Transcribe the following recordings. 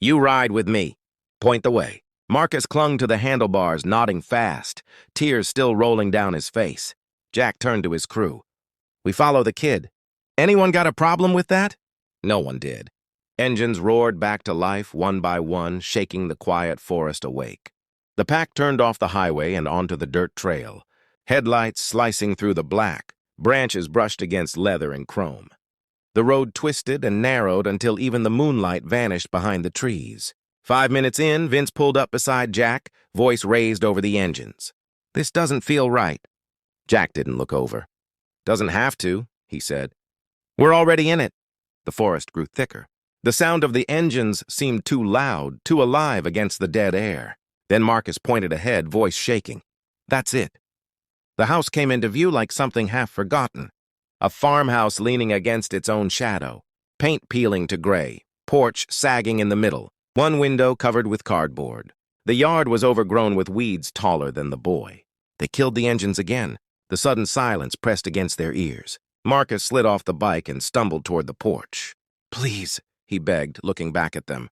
You ride with me. Point the way. Marcus clung to the handlebars, nodding fast, tears still rolling down his face. Jack turned to his crew. We follow the kid. Anyone got a problem with that? No one did. Engines roared back to life one by one, shaking the quiet forest awake. The pack turned off the highway and onto the dirt trail, headlights slicing through the black, branches brushed against leather and chrome. The road twisted and narrowed until even the moonlight vanished behind the trees. 5 minutes in, Vince pulled up beside Jack, voice raised over the engines. This doesn't feel right. Jack didn't look over. Doesn't have to, he said. We're already in it. The forest grew thicker. The sound of the engines seemed too loud, too alive against the dead air. Then Marcus pointed ahead, voice shaking. That's it. The house came into view like something half forgotten. A farmhouse leaning against its own shadow, paint peeling to gray, porch sagging in the middle, one window covered with cardboard. The yard was overgrown with weeds taller than the boy. They killed the engines again. The sudden silence pressed against their ears. Marcus slid off the bike and stumbled toward the porch. Please, he begged, looking back at them.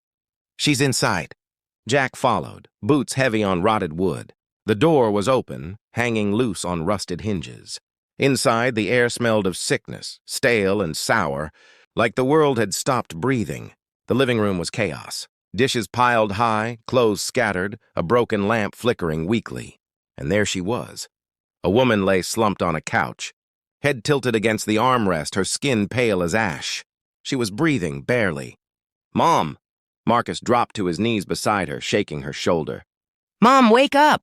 She's inside. Jack followed, boots heavy on rotted wood. The door was open, hanging loose on rusted hinges. Inside, the air smelled of sickness, stale and sour, like the world had stopped breathing. The living room was chaos. Dishes piled high, clothes scattered, a broken lamp flickering weakly. And there she was. A woman lay slumped on a couch, head tilted against the armrest, her skin pale as ash. She was breathing, barely. Mom! Marcus dropped to his knees beside her, shaking her shoulder. Mom, wake up!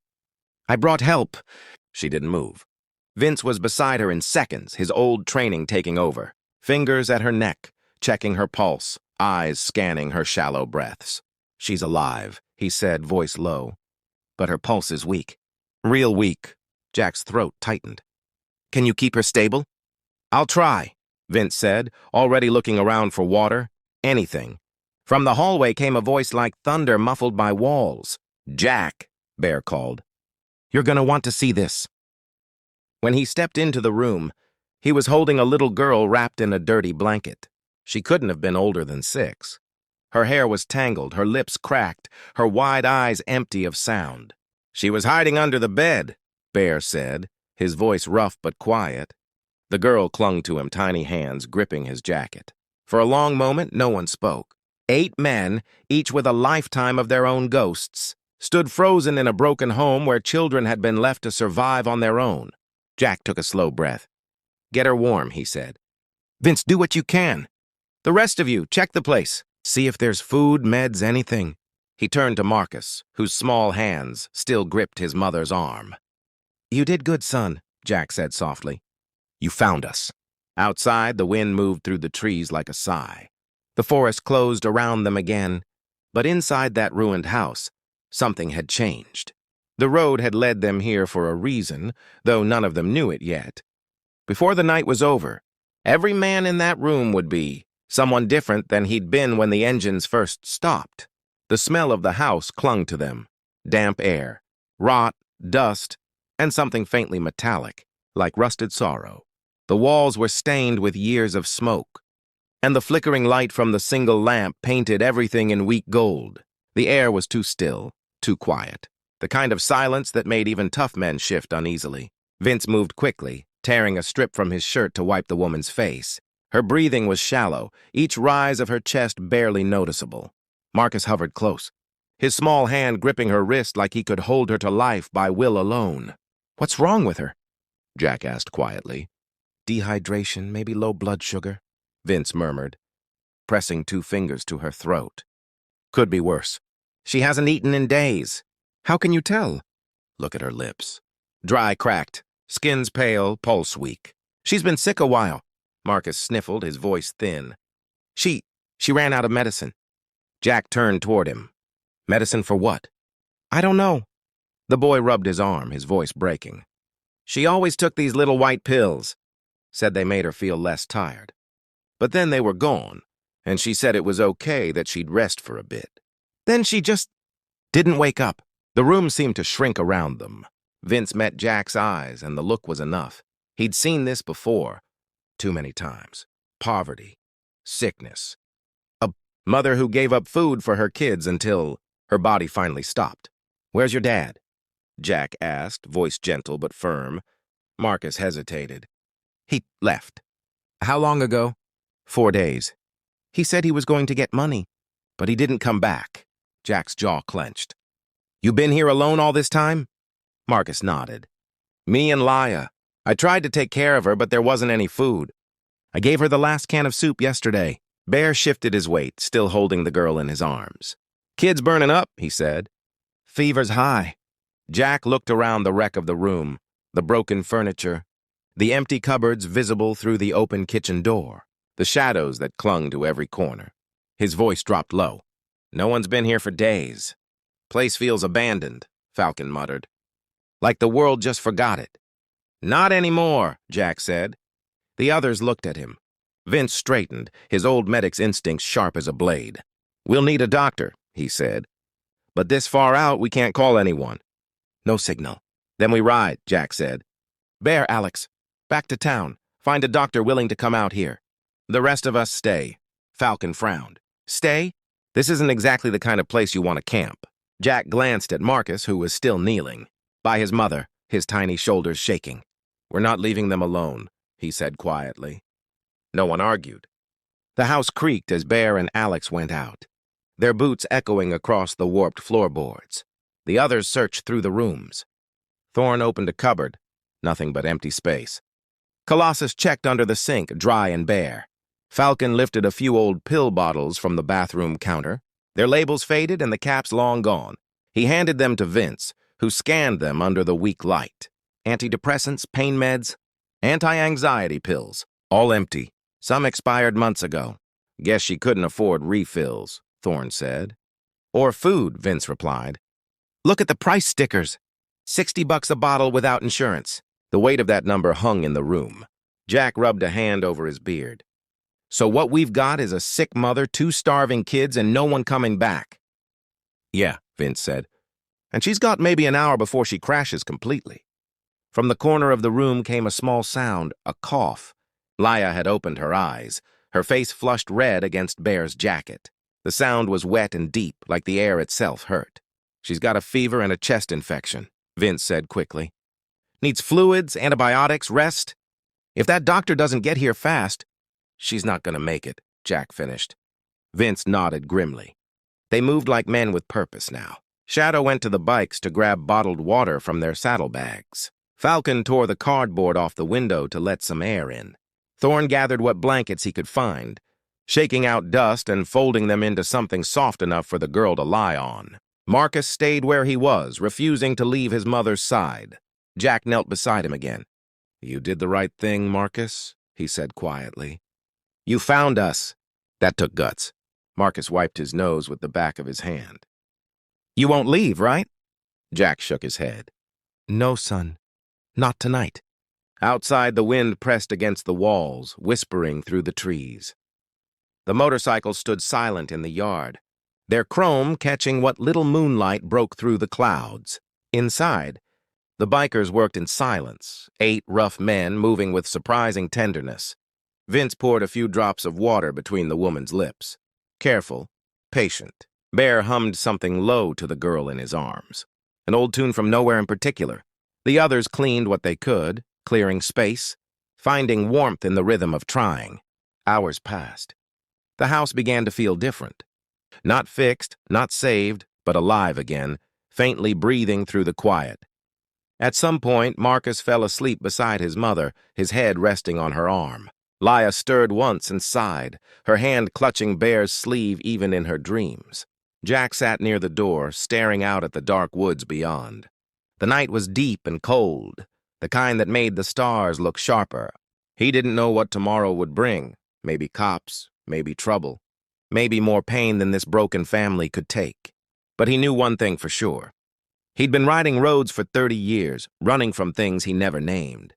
I brought help. She didn't move. Vince was beside her in seconds, his old training taking over. Fingers at her neck, checking her pulse, eyes scanning her shallow breaths. She's alive, he said, voice low. But her pulse is weak. Real weak. Jack's throat tightened. Can you keep her stable? I'll try, Vince said, already looking around for water. Anything. From the hallway came a voice like thunder muffled by walls. Jack, Bear called. You're gonna want to see this. When he stepped into the room, he was holding a little girl wrapped in a dirty blanket. She couldn't have been older than 6. Her hair was tangled, her lips cracked, her wide eyes empty of sound. She was hiding under the bed, Bear said, his voice rough but quiet. The girl clung to him, tiny hands gripping his jacket. For a long moment, no one spoke. 8 men, each with a lifetime of their own ghosts, stood frozen in a broken home where children had been left to survive on their own. Jack took a slow breath. Get her warm, he said. Vince, do what you can. The rest of you, check the place. See if there's food, meds, anything. He turned to Marcus, whose small hands still gripped his mother's arm. You did good, son, Jack said softly. You found us. Outside, the wind moved through the trees like a sigh. The forest closed around them again, but inside that ruined house, something had changed. The road had led them here for a reason, though none of them knew it yet. Before the night was over, every man in that room would be someone different than he'd been when the engines first stopped. The smell of the house clung to them. Damp air, rot, dust, and something faintly metallic, like rusted sorrow. The walls were stained with years of smoke, and the flickering light from the single lamp painted everything in weak gold. The air was too still, too quiet, the kind of silence that made even tough men shift uneasily. Vince moved quickly, tearing a strip from his shirt to wipe the woman's face. Her breathing was shallow, each rise of her chest barely noticeable. Marcus hovered close, his small hand gripping her wrist like he could hold her to life by will alone. What's wrong with her? Jack asked quietly. Dehydration, maybe low blood sugar, Vince murmured, pressing 2 fingers to her throat. Could be worse. She hasn't eaten in days. How can you tell? Look at her lips. Dry, cracked, skin's pale, pulse weak. She's been sick a while. Marcus sniffled, his voice thin. She ran out of medicine. Jack turned toward him. Medicine for what? I don't know. The boy rubbed his arm, his voice breaking. She always took these little white pills. Said they made her feel less tired. But then they were gone, and she said it was okay that she'd rest for a bit. Then she just didn't wake up. The room seemed to shrink around them. Vince met Jack's eyes, and the look was enough. He'd seen this before, too many times. Poverty, sickness. Mother who gave up food for her kids until her body finally stopped. "Where's your dad?" Jack asked, voice gentle but firm. Marcus hesitated. "He left." "How long ago?" "4 days. He said he was going to get money, but he didn't come back." Jack's jaw clenched. "You been here alone all this time?" Marcus nodded. "Me and Laya. I tried to take care of her, but there wasn't any food. I gave her the last can of soup yesterday." Bear shifted his weight, still holding the girl in his arms. "Kid's burning up," he said. "Fever's high." Jack looked around the wreck of the room, the broken furniture, the empty cupboards visible through the open kitchen door, the shadows that clung to every corner. His voice dropped low. "No one's been here for days. Place feels abandoned," Falcon muttered. "Like the world just forgot it." "Not anymore," Jack said. The others looked at him. Vince straightened, his old medic's instincts sharp as a blade. "We'll need a doctor," he said. "But this far out, we can't call anyone." "No signal." "Then we ride," Jack said. "Bear, Alex. Back to town. Find a doctor willing to come out here." "The rest of us stay." Falcon frowned. "Stay? This isn't exactly the kind of place you want to camp." Jack glanced at Marcus, who was still kneeling by his mother, his tiny shoulders shaking. "We're not leaving them alone," he said quietly. No one argued. The house creaked as Bear and Alex went out, their boots echoing across the warped floorboards. The others searched through the rooms. Thorne opened a cupboard, nothing but empty space. Colossus checked under the sink, dry and bare. Falcon lifted a few old pill bottles from the bathroom counter, their labels faded and the caps long gone. He handed them to Vince, who scanned them under the weak light. Antidepressants, pain meds, anti-anxiety pills, all empty. Some expired months ago. "Guess she couldn't afford refills," Thorne said. "Or food," Vince replied. "Look at the price stickers. $60 a bottle without insurance." The weight of that number hung in the room. Jack rubbed a hand over his beard. "So what we've got is a sick mother, 2 starving kids, and no one coming back." "Yeah," Vince said. "And she's got maybe an hour before she crashes completely." From the corner of the room came a small sound, a cough. Laya had opened her eyes, her face flushed red against Bear's jacket. The sound was wet and deep, like the air itself hurt. "She's got a fever and a chest infection," Vince said quickly. "Needs fluids, antibiotics, rest. If that doctor doesn't get here fast..." "She's not gonna make it," Jack finished. Vince nodded grimly. They moved like men with purpose now. Shadow went to the bikes to grab bottled water from their saddlebags. Falcon tore the cardboard off the window to let some air in. Thorne gathered what blankets he could find, shaking out dust and folding them into something soft enough for the girl to lie on. Marcus stayed where he was, refusing to leave his mother's side. Jack knelt beside him again. "You did the right thing, Marcus," he said quietly. "You found us." That took guts. Marcus wiped his nose with the back of his hand. "You won't leave, right?" Jack shook his head. "No, son. Not tonight." Outside, the wind pressed against the walls, whispering through the trees. The motorcycles stood silent in the yard, their chrome catching what little moonlight broke through the clouds. Inside, the bikers worked in silence, 8 rough men moving with surprising tenderness. Vince poured a few drops of water between the woman's lips. Careful, patient. Bear hummed something low to the girl in his arms, an old tune from nowhere in particular. The others cleaned what they could, clearing space, finding warmth in the rhythm of trying. Hours passed. The house began to feel different. Not fixed, not saved, but alive again, faintly breathing through the quiet. At some point, Marcus fell asleep beside his mother, his head resting on her arm. Laya stirred once and sighed, her hand clutching Bear's sleeve even in her dreams. Jack sat near the door, staring out at the dark woods beyond. The night was deep and cold, the kind that made the stars look sharper. He didn't know what tomorrow would bring. Maybe cops, maybe trouble, maybe more pain than this broken family could take. But he knew one thing for sure. He'd been riding roads for 30 years, running from things he never named.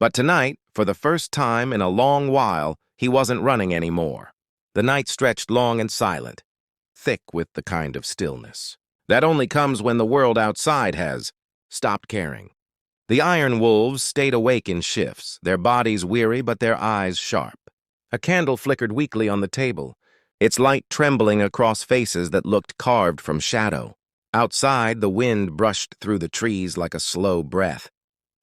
But tonight, for the first time in a long while, he wasn't running anymore. The night stretched long and silent, thick with the kind of stillness that only comes when the world outside has stopped caring. The iron wolves stayed awake in shifts, their bodies weary but their eyes sharp. A candle flickered weakly on the table, its light trembling across faces that looked carved from shadow. Outside, the wind brushed through the trees like a slow breath,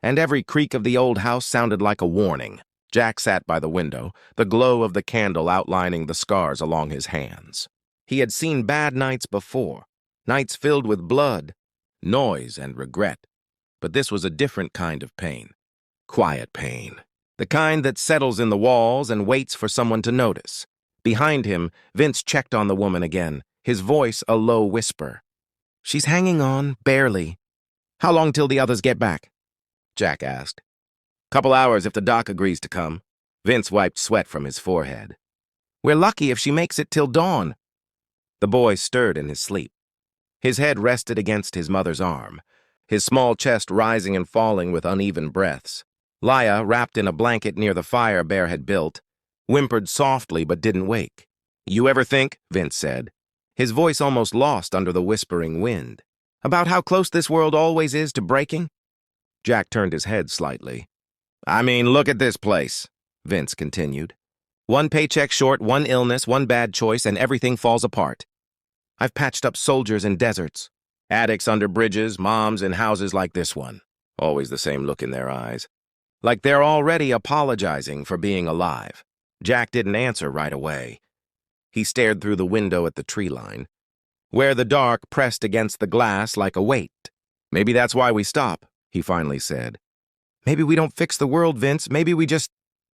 and every creak of the old house sounded like a warning. Jack sat by the window, the glow of the candle outlining the scars along his hands. He had seen bad nights before, nights filled with blood, noise, and regret. But this was a different kind of pain. Quiet pain. The kind that settles in the walls and waits for someone to notice. Behind him, Vince checked on the woman again, his voice a low whisper. "She's hanging on, barely. How long till the others get back?" Jack asked. "Couple hours if the doc agrees to come." Vince wiped sweat from his forehead. "We're lucky if she makes it till dawn." The boy stirred in his sleep. His head rested against his mother's arm, his small chest rising and falling with uneven breaths. Laya, wrapped in a blanket near the fire Bear had built, whimpered softly but didn't wake. "You ever think," Vince said, his voice almost lost under the whispering wind, "about how close this world always is to breaking?" Jack turned his head slightly. "I mean, look at this place," Vince continued. "One paycheck short, one illness, one bad choice, and everything falls apart. I've patched up soldiers in deserts, addicts under bridges, moms in houses like this one." Always the same look in their eyes. Like they're already apologizing for being alive. Jack didn't answer right away. He stared through the window at the tree line, where the dark pressed against the glass like a weight. "Maybe that's why we stop," he finally said. "Maybe we don't fix the world, Vince. Maybe we just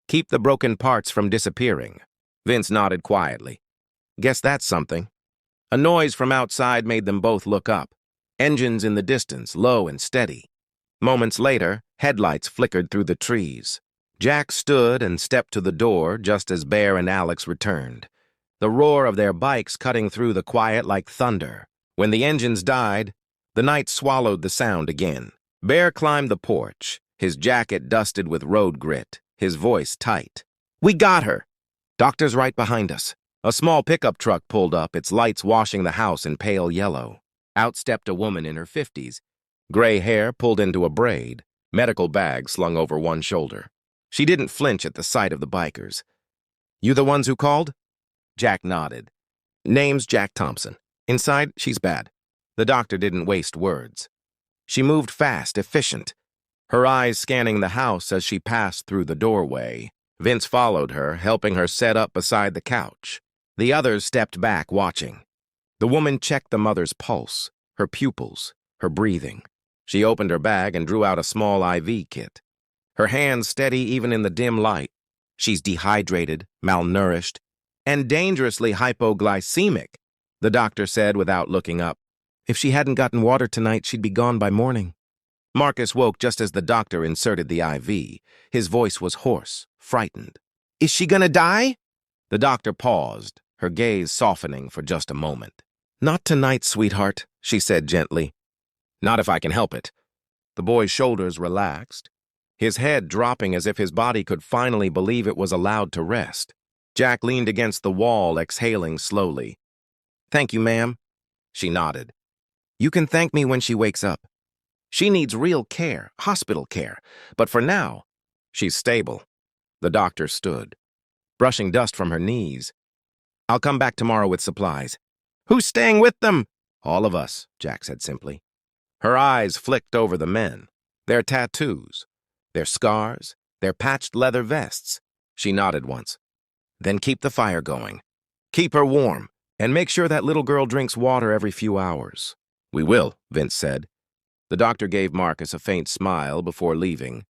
keep the broken parts from disappearing." Vince nodded quietly. "Guess that's something." A noise from outside made them both look up. Engines in the distance, low and steady. Moments later, headlights flickered through the trees. Jack stood and stepped to the door just as Bear and Alex returned, the roar of their bikes cutting through the quiet like thunder. When the engines died, the night swallowed the sound again. Bear climbed the porch, his jacket dusted with road grit, his voice tight. "We got her! Doctor's right behind us." A small pickup truck pulled up, its lights washing the house in pale yellow. Out stepped a woman in her 50s, gray hair pulled into a braid, medical bag slung over one shoulder. She didn't flinch at the sight of the bikers. "You the ones who called?" Jack nodded. "Name's Jack Thompson. Inside, she's bad." The doctor didn't waste words. She moved fast, efficient, her eyes scanning the house as she passed through the doorway. Vince followed her, helping her set up beside the couch. The others stepped back, watching. The woman checked the mother's pulse, her pupils, her breathing. She opened her bag and drew out a small IV kit. Her hands steady even in the dim light. "She's dehydrated, malnourished, and dangerously hypoglycemic," the doctor said without looking up. "If she hadn't gotten water tonight, she'd be gone by morning." Marcus woke just as the doctor inserted the IV. His voice was hoarse, frightened. "Is she gonna die?" The doctor paused, her gaze softening for just a moment. "Not tonight, sweetheart," she said gently. "Not if I can help it." The boy's shoulders relaxed, his head dropping as if his body could finally believe it was allowed to rest. Jack leaned against the wall, exhaling slowly. "Thank you, ma'am." She nodded. "You can thank me when she wakes up. She needs real care, hospital care, but for now, she's stable." The doctor stood, brushing dust from her knees. "I'll come back tomorrow with supplies." "Who's staying with them?" "All of us," Jack said simply. Her eyes flicked over the men, their tattoos, their scars, their patched leather vests. She nodded once. "Then keep the fire going. Keep her warm, and make sure that little girl drinks water every few hours." "We will," Vince said. The doctor gave Marcus a faint smile before leaving,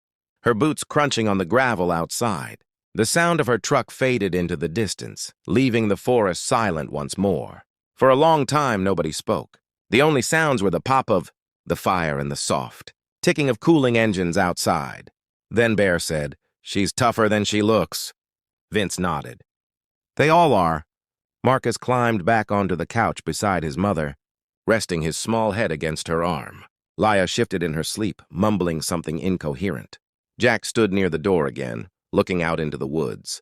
her boots crunching on the gravel outside. The sound of her truck faded into the distance, leaving the forest silent once more. For a long time, nobody spoke. The only sounds were the pop of the fire and the soft ticking of cooling engines outside. Then Bear said, "She's tougher than she looks." Vince nodded. "They all are." Marcus climbed back onto the couch beside his mother, resting his small head against her arm. Laya shifted in her sleep, mumbling something incoherent. Jack stood near the door again, looking out into the woods.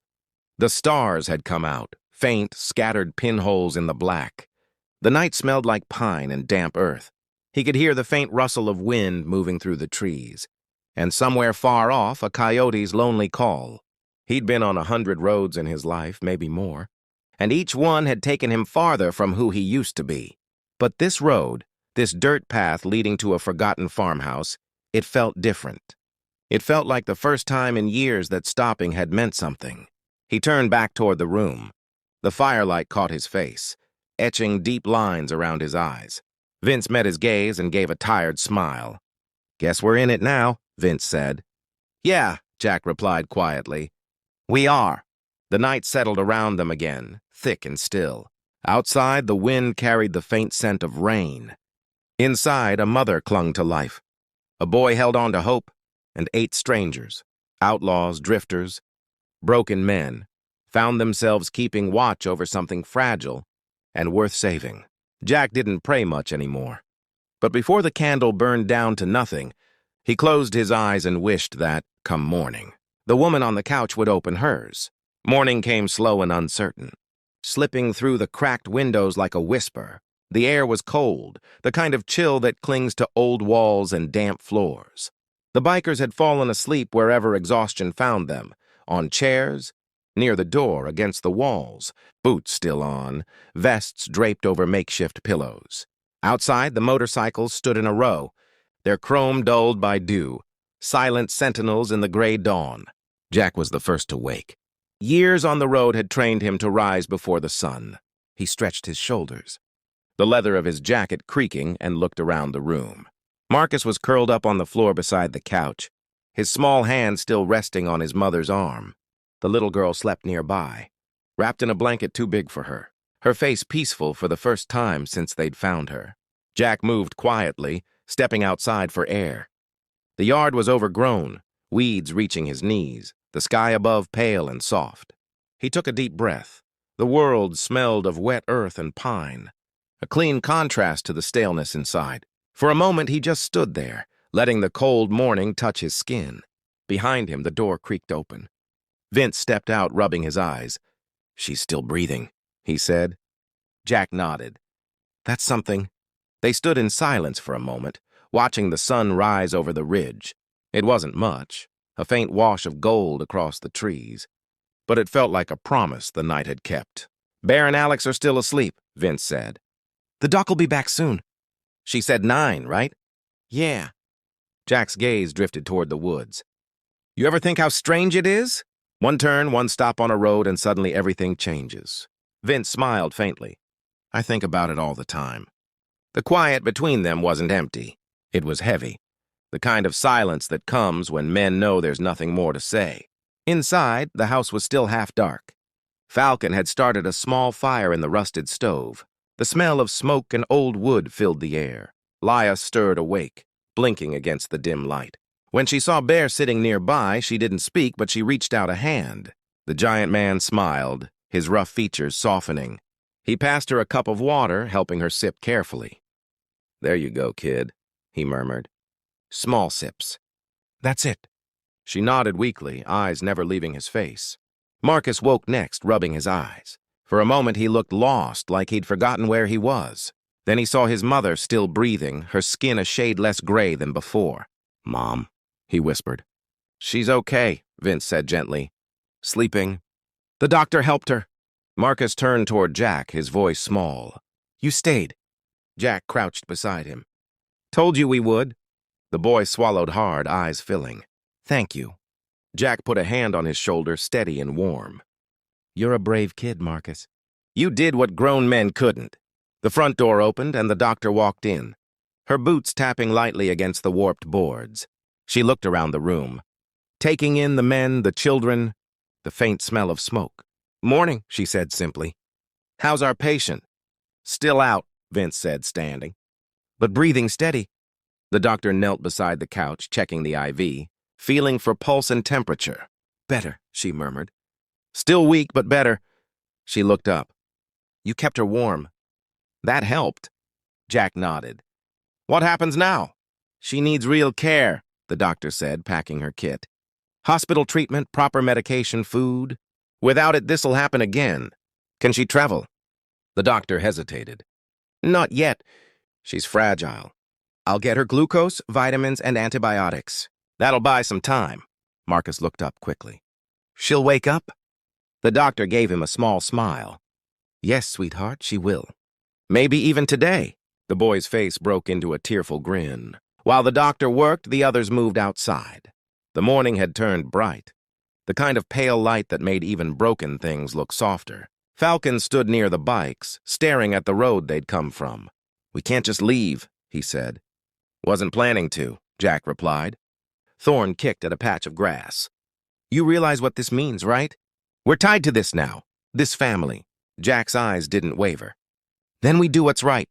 The stars had come out, faint, scattered pinholes in the black. The night smelled like pine and damp earth. He could hear the faint rustle of wind moving through the trees, and somewhere far off, a coyote's lonely call. He'd been on 100 roads in his life, maybe more, and each one had taken him farther from who he used to be. But this road, this dirt path leading to a forgotten farmhouse, it felt different. It felt like the first time in years that stopping had meant something. He turned back toward the room. The firelight caught his face, etching deep lines around his eyes. Vince met his gaze and gave a tired smile. "Guess we're in it now," Vince said. "Yeah," Jack replied quietly. "We are." The night settled around them again, thick and still. Outside, the wind carried the faint scent of rain. Inside, a mother clung to life. A boy held on to hope, and 8 strangers, outlaws, drifters, broken men, found themselves keeping watch over something fragile and worth saving. Jack didn't pray much anymore. But before the candle burned down to nothing, he closed his eyes and wished that, come morning, the woman on the couch would open hers. Morning came slow and uncertain, slipping through the cracked windows like a whisper. The air was cold, the kind of chill that clings to old walls and damp floors. The bikers had fallen asleep wherever exhaustion found them, on chairs, near the door, against the walls, boots still on, vests draped over makeshift pillows. Outside, the motorcycles stood in a row, their chrome dulled by dew, silent sentinels in the gray dawn. Jack was the first to wake. Years on the road had trained him to rise before the sun. He stretched his shoulders, the leather of his jacket creaking, and looked around the room. Marcus was curled up on the floor beside the couch, his small hand still resting on his mother's arm. The little girl slept nearby, wrapped in a blanket too big for her, her face peaceful for the first time since they'd found her. Jack moved quietly, stepping outside for air. The yard was overgrown, weeds reaching his knees, the sky above pale and soft. He took a deep breath. The world smelled of wet earth and pine, a clean contrast to the staleness inside. For a moment, he just stood there, letting the cold morning touch his skin. Behind him, the door creaked open. Vince stepped out, rubbing his eyes. "She's still breathing," he said. Jack nodded. "That's something." They stood in silence for a moment, watching the sun rise over the ridge. It wasn't much, a faint wash of gold across the trees, but it felt like a promise the night had kept. "Bear and Alex are still asleep," Vince said. "The doc'll be back soon." "She said 9, right?" "Yeah." Jack's gaze drifted toward the woods. "You ever think how strange it is? One turn, one stop on a road, and suddenly everything changes." Vince smiled faintly. "I think about it all the time." The quiet between them wasn't empty. It was heavy, the kind of silence that comes when men know there's nothing more to say. Inside, the house was still half dark. Falcon had started a small fire in the rusted stove. The smell of smoke and old wood filled the air. Laya stirred awake, blinking against the dim light. When she saw Bear sitting nearby, she didn't speak, but she reached out a hand. The giant man smiled, his rough features softening. He passed her a cup of water, helping her sip carefully. "There you go, kid," he murmured. "Small sips." "That's it." She nodded weakly, eyes never leaving his face. Marcus woke next, rubbing his eyes. For a moment he looked lost, like he'd forgotten where he was. Then he saw his mother still breathing, her skin a shade less gray than before. "Mom," he whispered. "She's okay," Vince said gently. "Sleeping." "The doctor helped her." Marcus turned toward Jack, his voice small. "You stayed." Jack crouched beside him. "Told you we would." The boy swallowed hard, eyes filling. "Thank you." Jack put a hand on his shoulder, steady and warm. "You're a brave kid, Marcus. You did what grown men couldn't." The front door opened and the doctor walked in, her boots tapping lightly against the warped boards. She looked around the room, taking in the men, the children, the faint smell of smoke. "Morning," she said simply. "How's our patient?" "Still out," Vince said, standing. "But breathing steady." The doctor knelt beside the couch, checking the IV, feeling for pulse and temperature. "Better," she murmured. "Still weak, but better." She looked up. "You kept her warm." "That helped." Jack nodded. "What happens now?" "She needs real care," the doctor said, packing her kit. "Hospital treatment, proper medication, food. Without it, this'll happen again." "Can she travel?" The doctor hesitated. "Not yet. She's fragile. I'll get her glucose, vitamins, and antibiotics. That'll buy some time." Marcus looked up quickly. "She'll wake up?" The doctor gave him a small smile. Yes, sweetheart, she will. Maybe even today. The boy's face broke into a tearful grin. While the doctor worked, the others moved outside. The morning had turned bright, the kind of pale light that made even broken things look softer. Falcon stood near the bikes, staring at the road they'd come from. We can't just leave, he said. Wasn't planning to, Jack replied. Thorn kicked at a patch of grass. You realize what this means, right? We're tied to this now, this family. Jack's eyes didn't waver. Then we do what's right.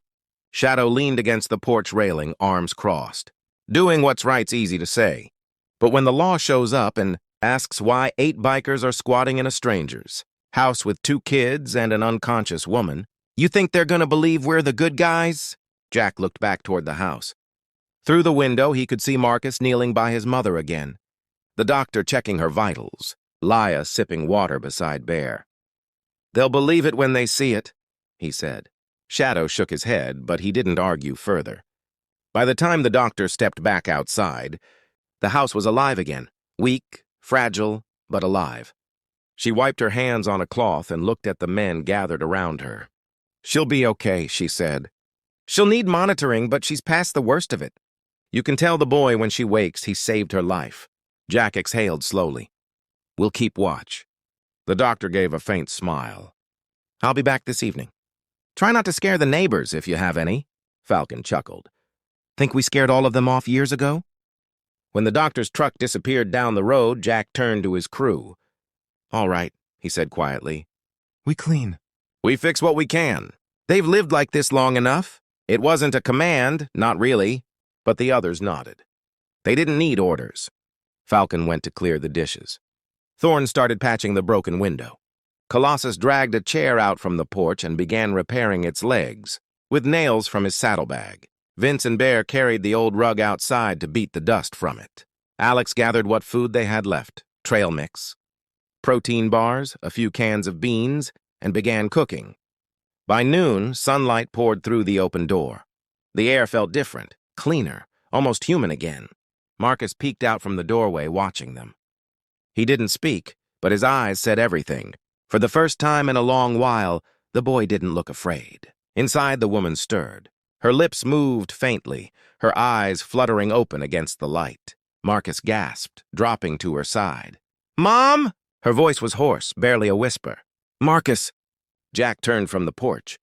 Shadow leaned against the porch railing, arms crossed. Doing what's right's easy to say. But when the law shows up and asks why 8 bikers are squatting in a stranger's house with 2 kids and an unconscious woman, you think they're gonna believe we're the good guys? Jack looked back toward the house. Through the window, he could see Marcus kneeling by his mother again, the doctor checking her vitals, Laya sipping water beside Bear. They'll believe it when they see it, he said. Shadow shook his head, but he didn't argue further. By the time the doctor stepped back outside, the house was alive again, weak, fragile, but alive. She wiped her hands on a cloth and looked at the men gathered around her. She'll be okay, she said. She'll need monitoring, but she's past the worst of it. You can tell the boy when she wakes he saved her life. Jack exhaled slowly. We'll keep watch. The doctor gave a faint smile. I'll be back this evening. Try not to scare the neighbors if you have any. Falcon chuckled. Think we scared all of them off years ago? When the doctor's truck disappeared down the road, Jack turned to his crew. All right, he said quietly. We clean. We fix what we can. They've lived like this long enough. It wasn't a command, not really, but the others nodded. They didn't need orders. Falcon went to clear the dishes. Thorn started patching the broken window. Colossus dragged a chair out from the porch and began repairing its legs, with nails from his saddlebag. Vince and Bear carried the old rug outside to beat the dust from it. Alex gathered what food they had left, trail mix, protein bars, a few cans of beans, and began cooking. By noon, sunlight poured through the open door. The air felt different, cleaner, almost human again. Marcus peeked out from the doorway, watching them. He didn't speak, but his eyes said everything. For the first time in a long while, the boy didn't look afraid. Inside, the woman stirred. Her lips moved faintly, her eyes fluttering open against the light. Marcus gasped, dropping to her side. Mom! Her voice was hoarse, barely a whisper. Marcus! Jack turned from the porch,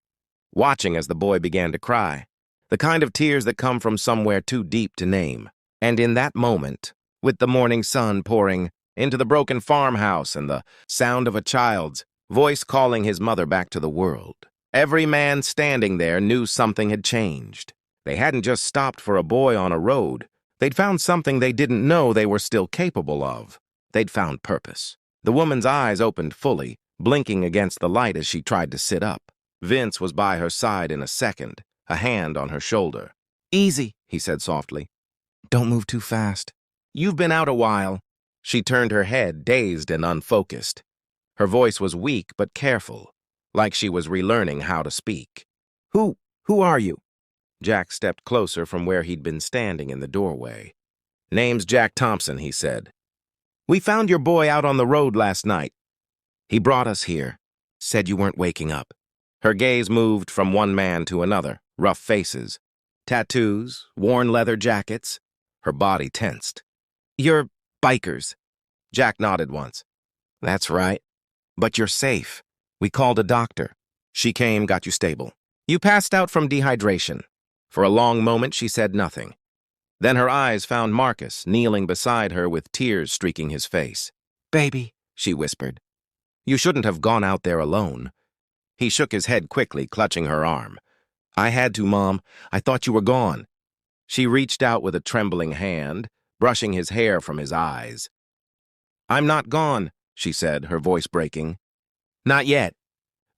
watching as the boy began to cry, the kind of tears that come from somewhere too deep to name. And in that moment, with the morning sun pouring into the broken farmhouse and the sound of a child's voice calling his mother back to the world, every man standing there knew something had changed. They hadn't just stopped for a boy on a road. They'd found something they didn't know they were still capable of. They'd found purpose. The woman's eyes opened fully, blinking against the light as she tried to sit up. Vince was by her side in a second, a hand on her shoulder. Easy, he said softly. Don't move too fast. You've been out a while. She turned her head, dazed and unfocused. Her voice was weak but careful, like she was relearning how to speak. Who are you? Jack stepped closer from where he'd been standing in the doorway. Name's Jack Thompson, he said. We found your boy out on the road last night. He brought us here, said you weren't waking up. Her gaze moved from one man to another, rough faces, tattoos, worn leather jackets. Her body tensed. You're bikers. Jack nodded once. That's right. But you're safe. We called a doctor. She came, got you stable. You passed out from dehydration. For a long moment, she said nothing. Then her eyes found Marcus, kneeling beside her with tears streaking his face. Baby, she whispered. You shouldn't have gone out there alone. He shook his head quickly, clutching her arm. I had to, Mom. I thought you were gone. She reached out with a trembling hand, brushing his hair from his eyes. I'm not gone, she said, her voice breaking. Not yet.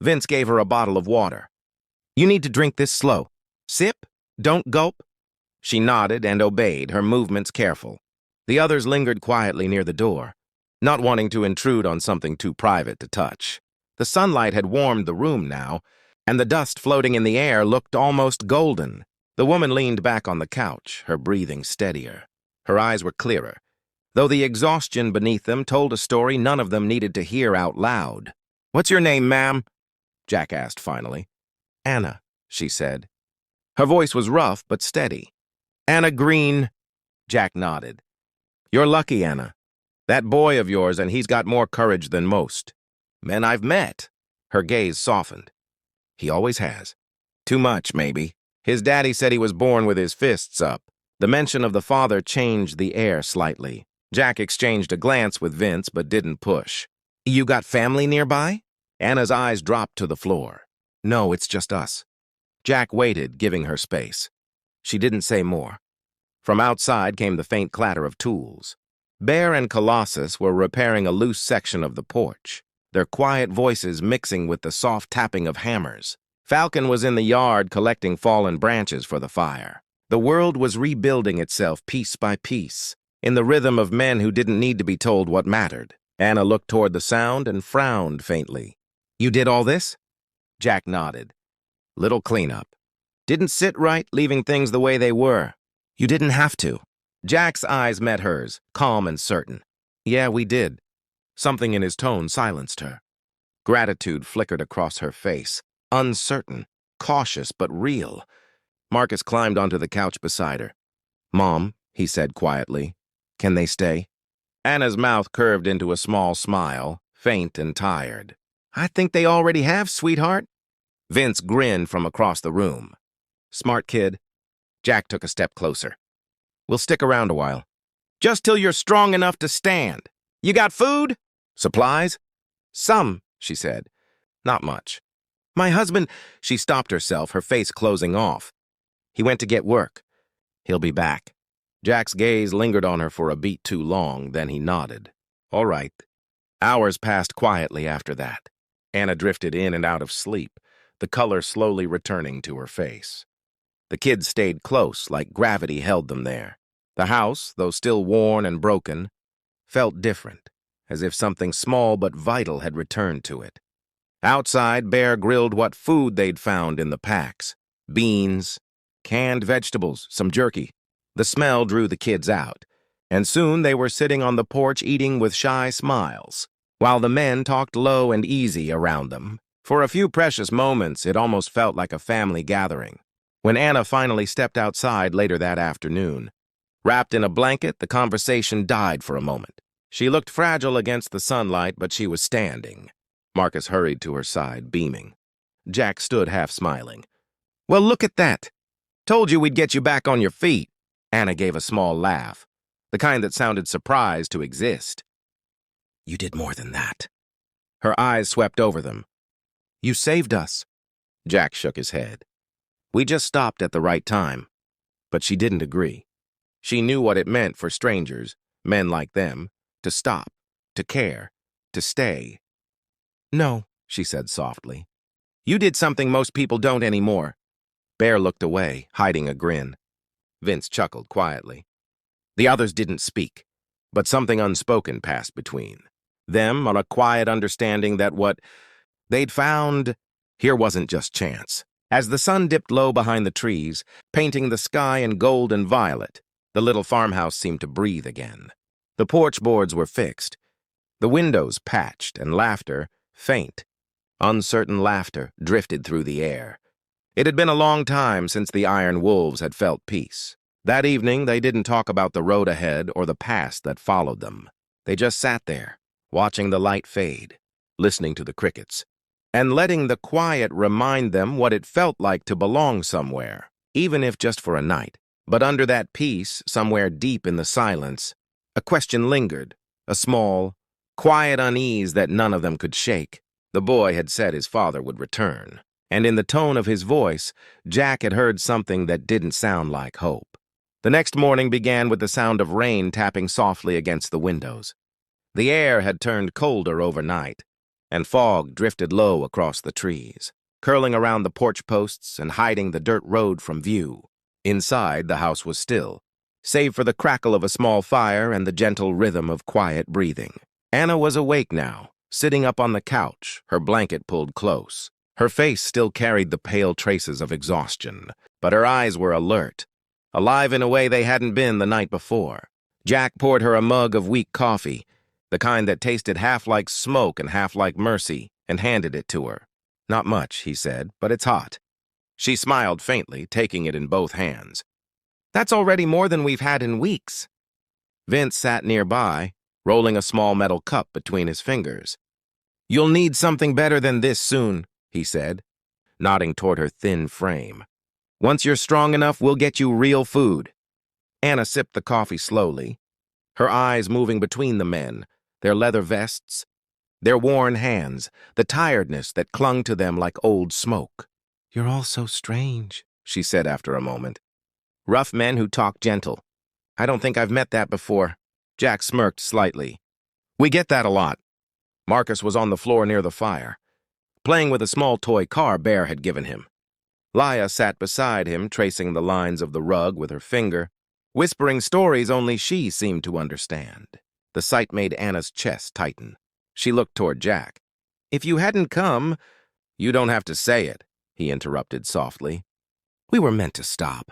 Vince gave her a bottle of water. You need to drink this slow. Sip, don't gulp. She nodded and obeyed, her movements careful. The others lingered quietly near the door, not wanting to intrude on something too private to touch. The sunlight had warmed the room now, and the dust floating in the air looked almost golden. The woman leaned back on the couch, her breathing steadier. Her eyes were clearer, though the exhaustion beneath them told a story none of them needed to hear out loud. What's your name, ma'am? Jack asked finally. Anna, she said. Her voice was rough but steady. Anna Green. Jack nodded. You're lucky, Anna. That boy of yours, and he's got more courage than most men I've met. Her gaze softened. He always has. Too much, maybe. His daddy said he was born with his fists up. The mention of the father changed the air slightly. Jack exchanged a glance with Vince, but didn't push. You got family nearby? Anna's eyes dropped to the floor. No, it's just us. Jack waited, giving her space. She didn't say more. From outside came the faint clatter of tools. Bear and Colossus were repairing a loose section of the porch, their quiet voices mixing with the soft tapping of hammers. Falcon was in the yard collecting fallen branches for the fire. The world was rebuilding itself piece by piece, in the rhythm of men who didn't need to be told what mattered. Anna looked toward the sound and frowned faintly. You did all this? Jack nodded. Little cleanup. Didn't sit right, leaving things the way they were. You didn't have to. Jack's eyes met hers, calm and certain. Yeah, we did. Something in his tone silenced her. Gratitude flickered across her face, uncertain, cautious but real. Marcus climbed onto the couch beside her. Mom, he said quietly, can they stay? Anna's mouth curved into a small smile, faint and tired. I think they already have, sweetheart. Vince grinned from across the room. Smart kid. Jack took a step closer. We'll stick around a while. Just till you're strong enough to stand. You got food? Supplies? Some, she said. Not much. My husband... She stopped herself, her face closing off. He went to get work. He'll be back. Jack's gaze lingered on her for a beat too long, then he nodded. All right. Hours passed quietly after that. Anna drifted in and out of sleep, the color slowly returning to her face. The kids stayed close, like gravity held them there. The house, though still worn and broken, felt different, as if something small but vital had returned to it. Outside, Bear grilled what food they'd found in the packs. Beans, canned vegetables, some jerky. The smell drew the kids out, and soon they were sitting on the porch eating with shy smiles, while the men talked low and easy around them. For a few precious moments, it almost felt like a family gathering. When Anna finally stepped outside later that afternoon, wrapped in a blanket, the conversation died for a moment. She looked fragile against the sunlight, but she was standing. Marcus hurried to her side, beaming. Jack stood half smiling. Well, look at that. Told you we'd get you back on your feet. Anna gave a small laugh, the kind that sounded surprised to exist. You did more than that. Her eyes swept over them. You saved us. Jack shook his head. We just stopped at the right time. But she didn't agree. She knew what it meant for strangers, men like them, to stop, to care, to stay. No, she said softly. You did something most people don't anymore. Bear looked away, hiding a grin. Vince chuckled quietly. The others didn't speak, but something unspoken passed between them on a quiet understanding that what they'd found here wasn't just chance. As the sun dipped low behind the trees, painting the sky in gold and violet, the little farmhouse seemed to breathe again. The porch boards were fixed, the windows patched, and laughter, faint, uncertain laughter, drifted through the air. It had been a long time since the Iron Wolves had felt peace. That evening, they didn't talk about the road ahead or the past that followed them. They just sat there, watching the light fade, listening to the crickets, and letting the quiet remind them what it felt like to belong somewhere, even if just for a night. But under that peace, somewhere deep in the silence, a question lingered, a small, quiet unease that none of them could shake. The boy had said his father would return, and in the tone of his voice, Jack had heard something that didn't sound like hope. The next morning began with the sound of rain tapping softly against the windows. The air had turned colder overnight, and fog drifted low across the trees, curling around the porch posts and hiding the dirt road from view. Inside, the house was still, save for the crackle of a small fire and the gentle rhythm of quiet breathing. Anna was awake now, sitting up on the couch, her blanket pulled close. Her face still carried the pale traces of exhaustion, but her eyes were alert, alive in a way they hadn't been the night before. Jack poured her a mug of weak coffee, the kind that tasted half like smoke and half like mercy, and handed it to her. Not much, he said, but it's hot. She smiled faintly, taking it in both hands. That's already more than we've had in weeks. Vince sat nearby, rolling a small metal cup between his fingers. You'll need something better than this soon, he said, nodding toward her thin frame. Once you're strong enough, we'll get you real food. Anna sipped the coffee slowly, her eyes moving between the men, their leather vests, their worn hands, the tiredness that clung to them like old smoke. You're all so strange, she said after a moment. Rough men who talk gentle. I don't think I've met that before. Jack smirked slightly. We get that a lot. Marcus was on the floor near the fire, playing with a small toy car Bear had given him. Laya sat beside him, tracing the lines of the rug with her finger, whispering stories only she seemed to understand. The sight made Anna's chest tighten. She looked toward Jack. If you hadn't come— You don't have to say it, he interrupted softly. We were meant to stop.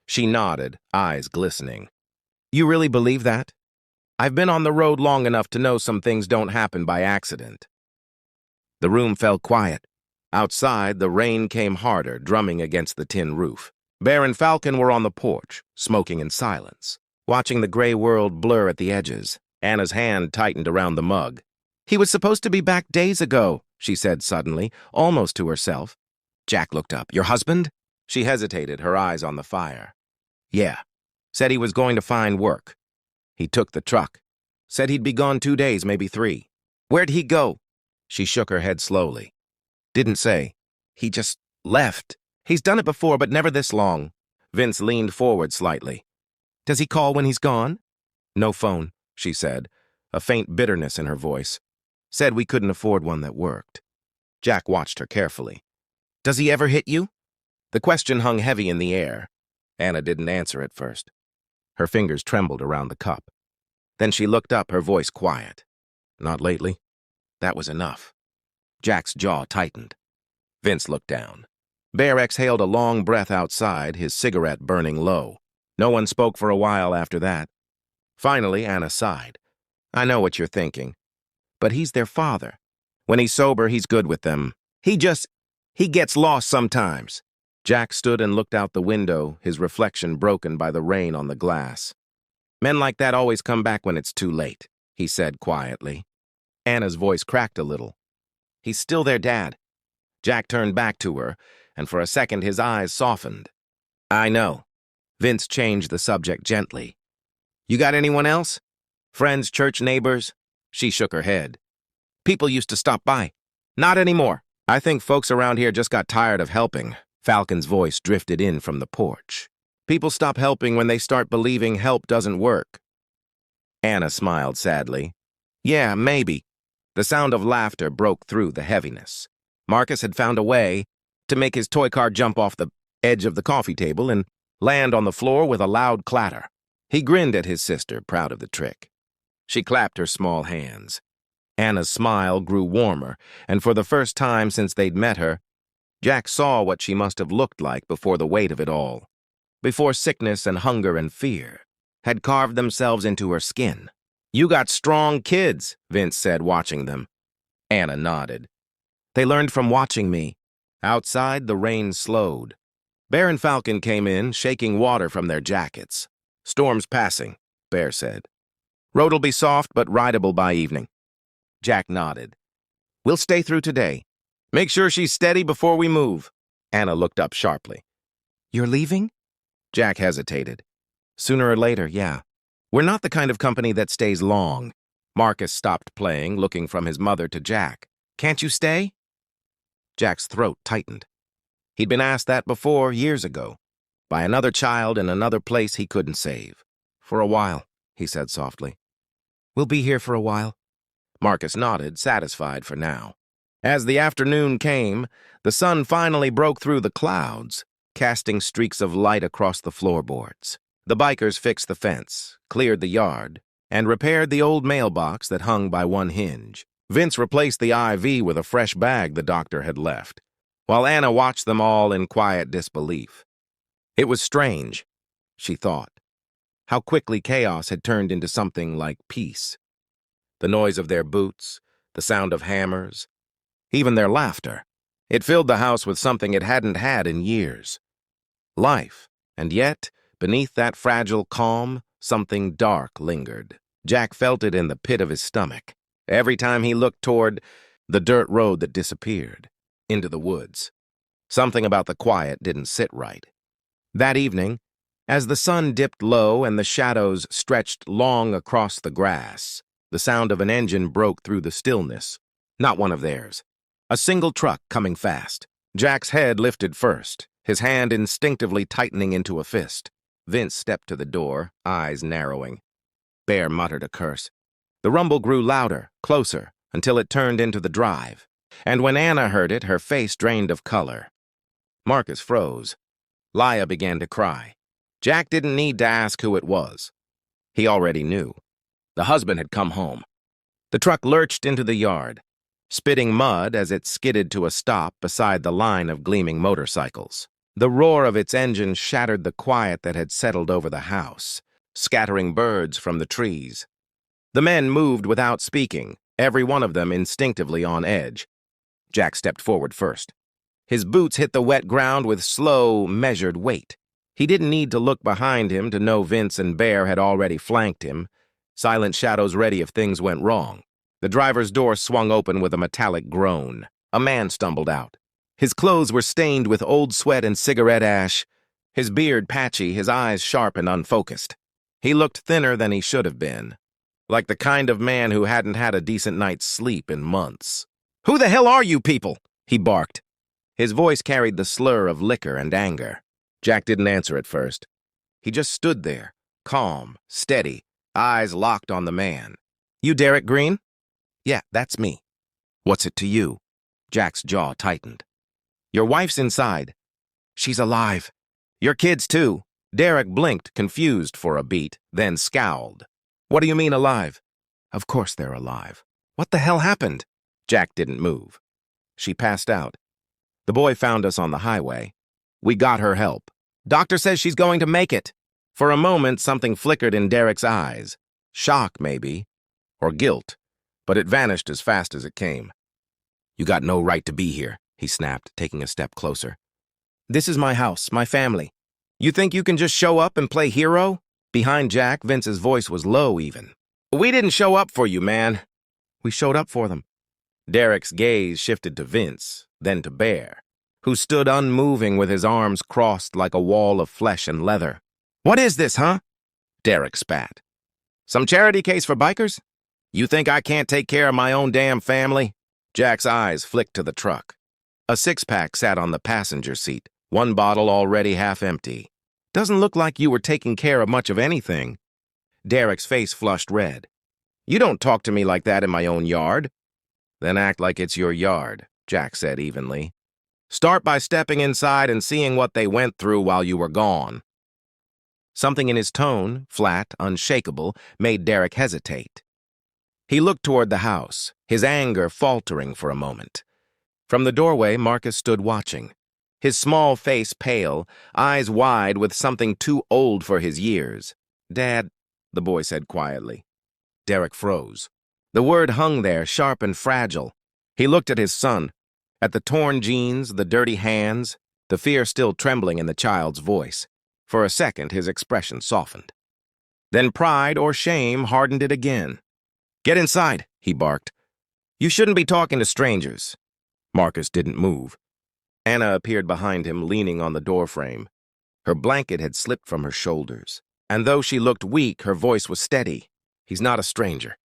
She nodded, eyes glistening. You really believe that? I've been on the road long enough to know some things don't happen by accident. The room fell quiet. Outside, the rain came harder, drumming against the tin roof. Bear and Falcon were on the porch, smoking in silence, watching the gray world blur at the edges. Anna's hand tightened around the mug. He was supposed to be back days ago, she said suddenly, almost to herself. Jack looked up. Your husband? She hesitated, her eyes on the fire. Yeah. Said he was going to find work. He took the truck. Said he'd be gone 2 days, maybe 3. Where'd he go? She shook her head slowly. Didn't say. He just left. He's done it before, but never this long. Vince leaned forward slightly. Does he call when he's gone? No phone, she said, a faint bitterness in her voice. Said we couldn't afford one that worked. Jack watched her carefully. Does he ever hit you? The question hung heavy in the air. Anna didn't answer at first. Her fingers trembled around the cup. Then she looked up, her voice quiet. Not lately. That was enough. Jack's jaw tightened. Vince looked down. Bear exhaled a long breath outside, his cigarette burning low. No one spoke for a while after that. Finally, Anna sighed. I know what you're thinking. But he's their father. When he's sober, he's good with them. He gets lost sometimes. Jack stood and looked out the window, his reflection broken by the rain on the glass. Men like that always come back when it's too late, he said quietly. Anna's voice cracked a little. He's still their dad. Jack turned back to her, and for a second his eyes softened. I know. Vince changed the subject gently. You got anyone else? Friends, church, neighbors? She shook her head. People used to stop by. Not anymore. I think folks around here just got tired of helping. Falcon's voice drifted in from the porch. People stop helping when they start believing help doesn't work. Anna smiled sadly. Yeah, maybe. The sound of laughter broke through the heaviness. Marcus had found a way to make his toy car jump off the edge of the coffee table and land on the floor with a loud clatter. He grinned at his sister, proud of the trick. She clapped her small hands. Anna's smile grew warmer, and for the first time since they'd met her, Jack saw what she must have looked like before the weight of it all, before sickness and hunger and fear had carved themselves into her skin. You got strong kids, Vince said, watching them. Anna nodded. They learned from watching me. Outside, the rain slowed. Bear and Falcon came in, shaking water from their jackets. Storm's passing, Bear said. Road'll be soft but rideable by evening. Jack nodded. We'll stay through today. Make sure she's steady before we move. Anna looked up sharply. You're leaving? Jack hesitated. Sooner or later, yeah. We're not the kind of company that stays long. Marcus stopped playing, looking from his mother to Jack. Can't you stay? Jack's throat tightened. He'd been asked that before, years ago, by another child in another place he couldn't save. For a while, he said softly. We'll be here for a while. Marcus nodded, satisfied for now. As the afternoon came, the sun finally broke through the clouds, casting streaks of light across the floorboards. The bikers fixed the fence, cleared the yard, and repaired the old mailbox that hung by one hinge. Vince replaced the IV with a fresh bag the doctor had left, while Anna watched them all in quiet disbelief. It was strange, she thought, how quickly chaos had turned into something like peace. The noise of their boots, the sound of hammers, even their laughter. It filled the house with something it hadn't had in years. Life. And yet, beneath that fragile calm, something dark lingered. Jack felt it in the pit of his stomach. Every time he looked toward the dirt road that disappeared, into the woods. Something about the quiet didn't sit right. That evening, as the sun dipped low and the shadows stretched long across the grass, the sound of an engine broke through the stillness. Not one of theirs. A single truck coming fast. Jack's head lifted first, his hand instinctively tightening into a fist. Vince stepped to the door, eyes narrowing. Bear muttered a curse. The rumble grew louder, closer, until it turned into the drive. And when Anna heard it, her face drained of color. Marcus froze. Lia began to cry. Jack didn't need to ask who it was. He already knew. The husband had come home. The truck lurched into the yard, spitting mud as it skidded to a stop beside the line of gleaming motorcycles. The roar of its engine shattered the quiet that had settled over the house, scattering birds from the trees. The men moved without speaking, every one of them instinctively on edge. Jack stepped forward first. His boots hit the wet ground with slow, measured weight. He didn't need to look behind him to know Vince and Bear had already flanked him, silent shadows ready if things went wrong. The driver's door swung open with a metallic groan. A man stumbled out. His clothes were stained with old sweat and cigarette ash, his beard patchy, his eyes sharp and unfocused. He looked thinner than he should have been, like the kind of man who hadn't had a decent night's sleep in months. "Who the hell are you people?" he barked. His voice carried the slur of liquor and anger. Jack didn't answer at first. He just stood there, calm, steady, eyes locked on the man. "You Derek Green?" "Yeah, that's me." "What's it to you?" Jack's jaw tightened. "Your wife's inside." "She's alive." "Your kids, too." Derek blinked, confused for a beat, then scowled. "What do you mean alive?" "Of course they're alive." "What the hell happened?" Jack didn't move. "She passed out. The boy found us on the highway. We got her help. Doctor says she's going to make it." For a moment, something flickered in Derek's eyes. Shock, maybe, or guilt, but it vanished as fast as it came. "You got no right to be here," he snapped, taking a step closer. "This is my house, my family. You think you can just show up and play hero?" Behind Jack, Vince's voice was low even. "We didn't show up for you, man." "We showed up for them." Derek's gaze shifted to Vince, then to Bear, who stood unmoving with his arms crossed like a wall of flesh and leather. "What is this, huh?" Derek spat. "Some charity case for bikers? You think I can't take care of my own damn family?" Jack's eyes flicked to the truck. A six-pack sat on the passenger seat, one bottle already half empty. "Doesn't look like you were taking care of much of anything." Derek's face flushed red. "You don't talk to me like that in my own yard." "Then act like it's your yard," Jack said evenly. "Start by stepping inside and seeing what they went through while you were gone." Something in his tone, flat, unshakable, made Derek hesitate. He looked toward the house, his anger faltering for a moment. From the doorway, Marcus stood watching, his small face pale, eyes wide with something too old for his years. "Dad," the boy said quietly. Derek froze. The word hung there, sharp and fragile. He looked at his son, at the torn jeans, the dirty hands, the fear still trembling in the child's voice. For a second, his expression softened. Then pride or shame hardened it again. "Get inside," he barked. "You shouldn't be talking to strangers." Marcus didn't move. Anna appeared behind him, leaning on the doorframe. Her blanket had slipped from her shoulders, and though she looked weak, her voice was steady. "He's not a stranger.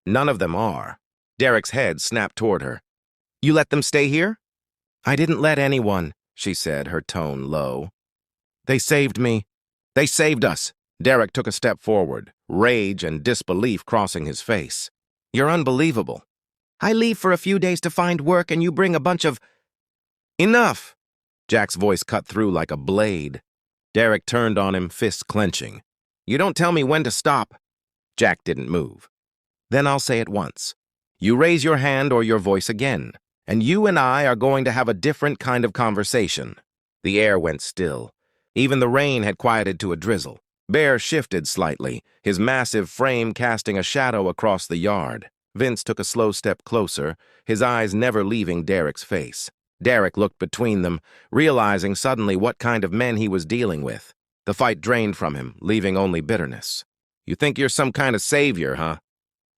None of them are." Derek's head snapped toward her. "You let them stay here?" "I didn't let anyone," she said, her tone low. "They saved me. They saved us." Derek took a step forward, rage and disbelief crossing his face. "You're unbelievable. I leave for a few days to find work and you bring a bunch of—" "Enough!" Jack's voice cut through like a blade. Derek turned on him, fists clenching. "You don't tell me when to stop." Jack didn't move. "Then I'll say it once. You raise your hand or your voice again, and you and I are going to have a different kind of conversation." The air went still. Even the rain had quieted to a drizzle. Bear shifted slightly, his massive frame casting a shadow across the yard. Vince took a slow step closer, his eyes never leaving Derek's face. Derek looked between them, realizing suddenly what kind of men he was dealing with. The fight drained from him, leaving only bitterness. "You think you're some kind of savior, huh?"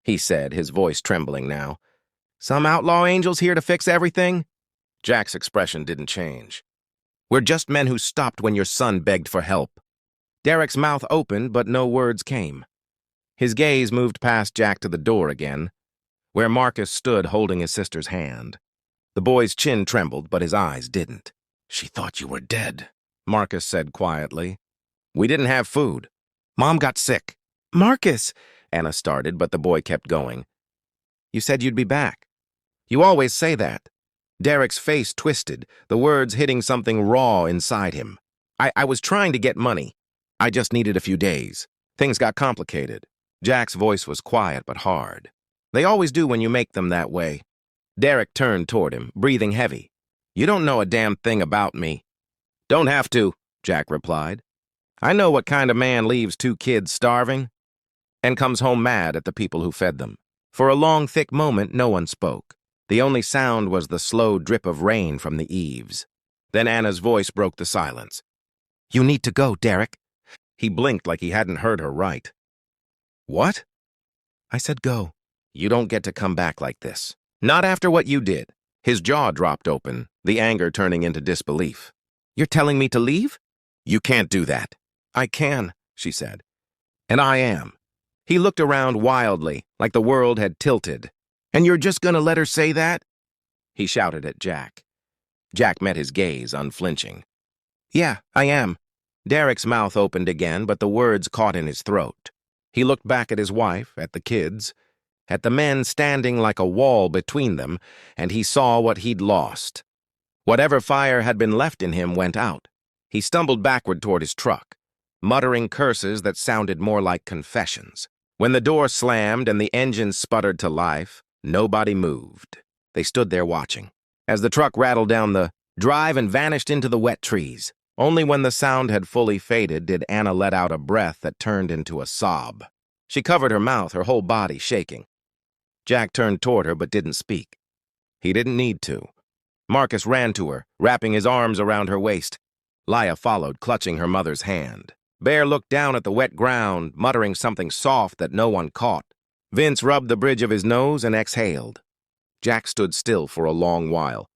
he said, his voice trembling now. "Some outlaw angels here to fix everything?" Jack's expression didn't change. "We're just men who stopped when your son begged for help." Derek's mouth opened, but no words came. His gaze moved past Jack to the door again, where Marcus stood holding his sister's hand. The boy's chin trembled, but his eyes didn't. "She thought you were dead," Marcus said quietly. "We didn't have food. Mom got sick." "Marcus," Anna started, but the boy kept going. "You said you'd be back. You always say that." Derek's face twisted, the words hitting something raw inside him. I was trying to get money. I just needed a few days. Things got complicated." Jack's voice was quiet but hard. "They always do when you make them that way." Derek turned toward him, breathing heavy. "You don't know a damn thing about me." "Don't have to," Jack replied. "I know what kind of man leaves 2 kids starving and comes home mad at the people who fed them." For a long, thick moment, no one spoke. The only sound was the slow drip of rain from the eaves. Then Anna's voice broke the silence. "You need to go, Derek." He blinked like he hadn't heard her right. "What?" "I said go. You don't get to come back like this. Not after what you did." His jaw dropped open, the anger turning into disbelief. "You're telling me to leave?" "You can't do that." "I can," she said. "And I am." He looked around wildly, like the world had tilted. "And you're just gonna let her say that?" He shouted at Jack. Jack met his gaze, unflinching. "Yeah, I am." Derek's mouth opened again, but the words caught in his throat. He looked back at his wife, at the kids, at the men standing like a wall between them, and he saw what he'd lost. Whatever fire had been left in him went out. He stumbled backward toward his truck, muttering curses that sounded more like confessions. When the door slammed and the engine sputtered to life, nobody moved. They stood there watching, as the truck rattled down the drive and vanished into the wet trees. Only when the sound had fully faded did Anna let out a breath that turned into a sob. She covered her mouth, her whole body shaking. Jack turned toward her but didn't speak. He didn't need to. Marcus ran to her, wrapping his arms around her waist. Leah followed, clutching her mother's hand. Bear looked down at the wet ground, muttering something soft that no one caught. Vince rubbed the bridge of his nose and exhaled. Jack stood still for a long while,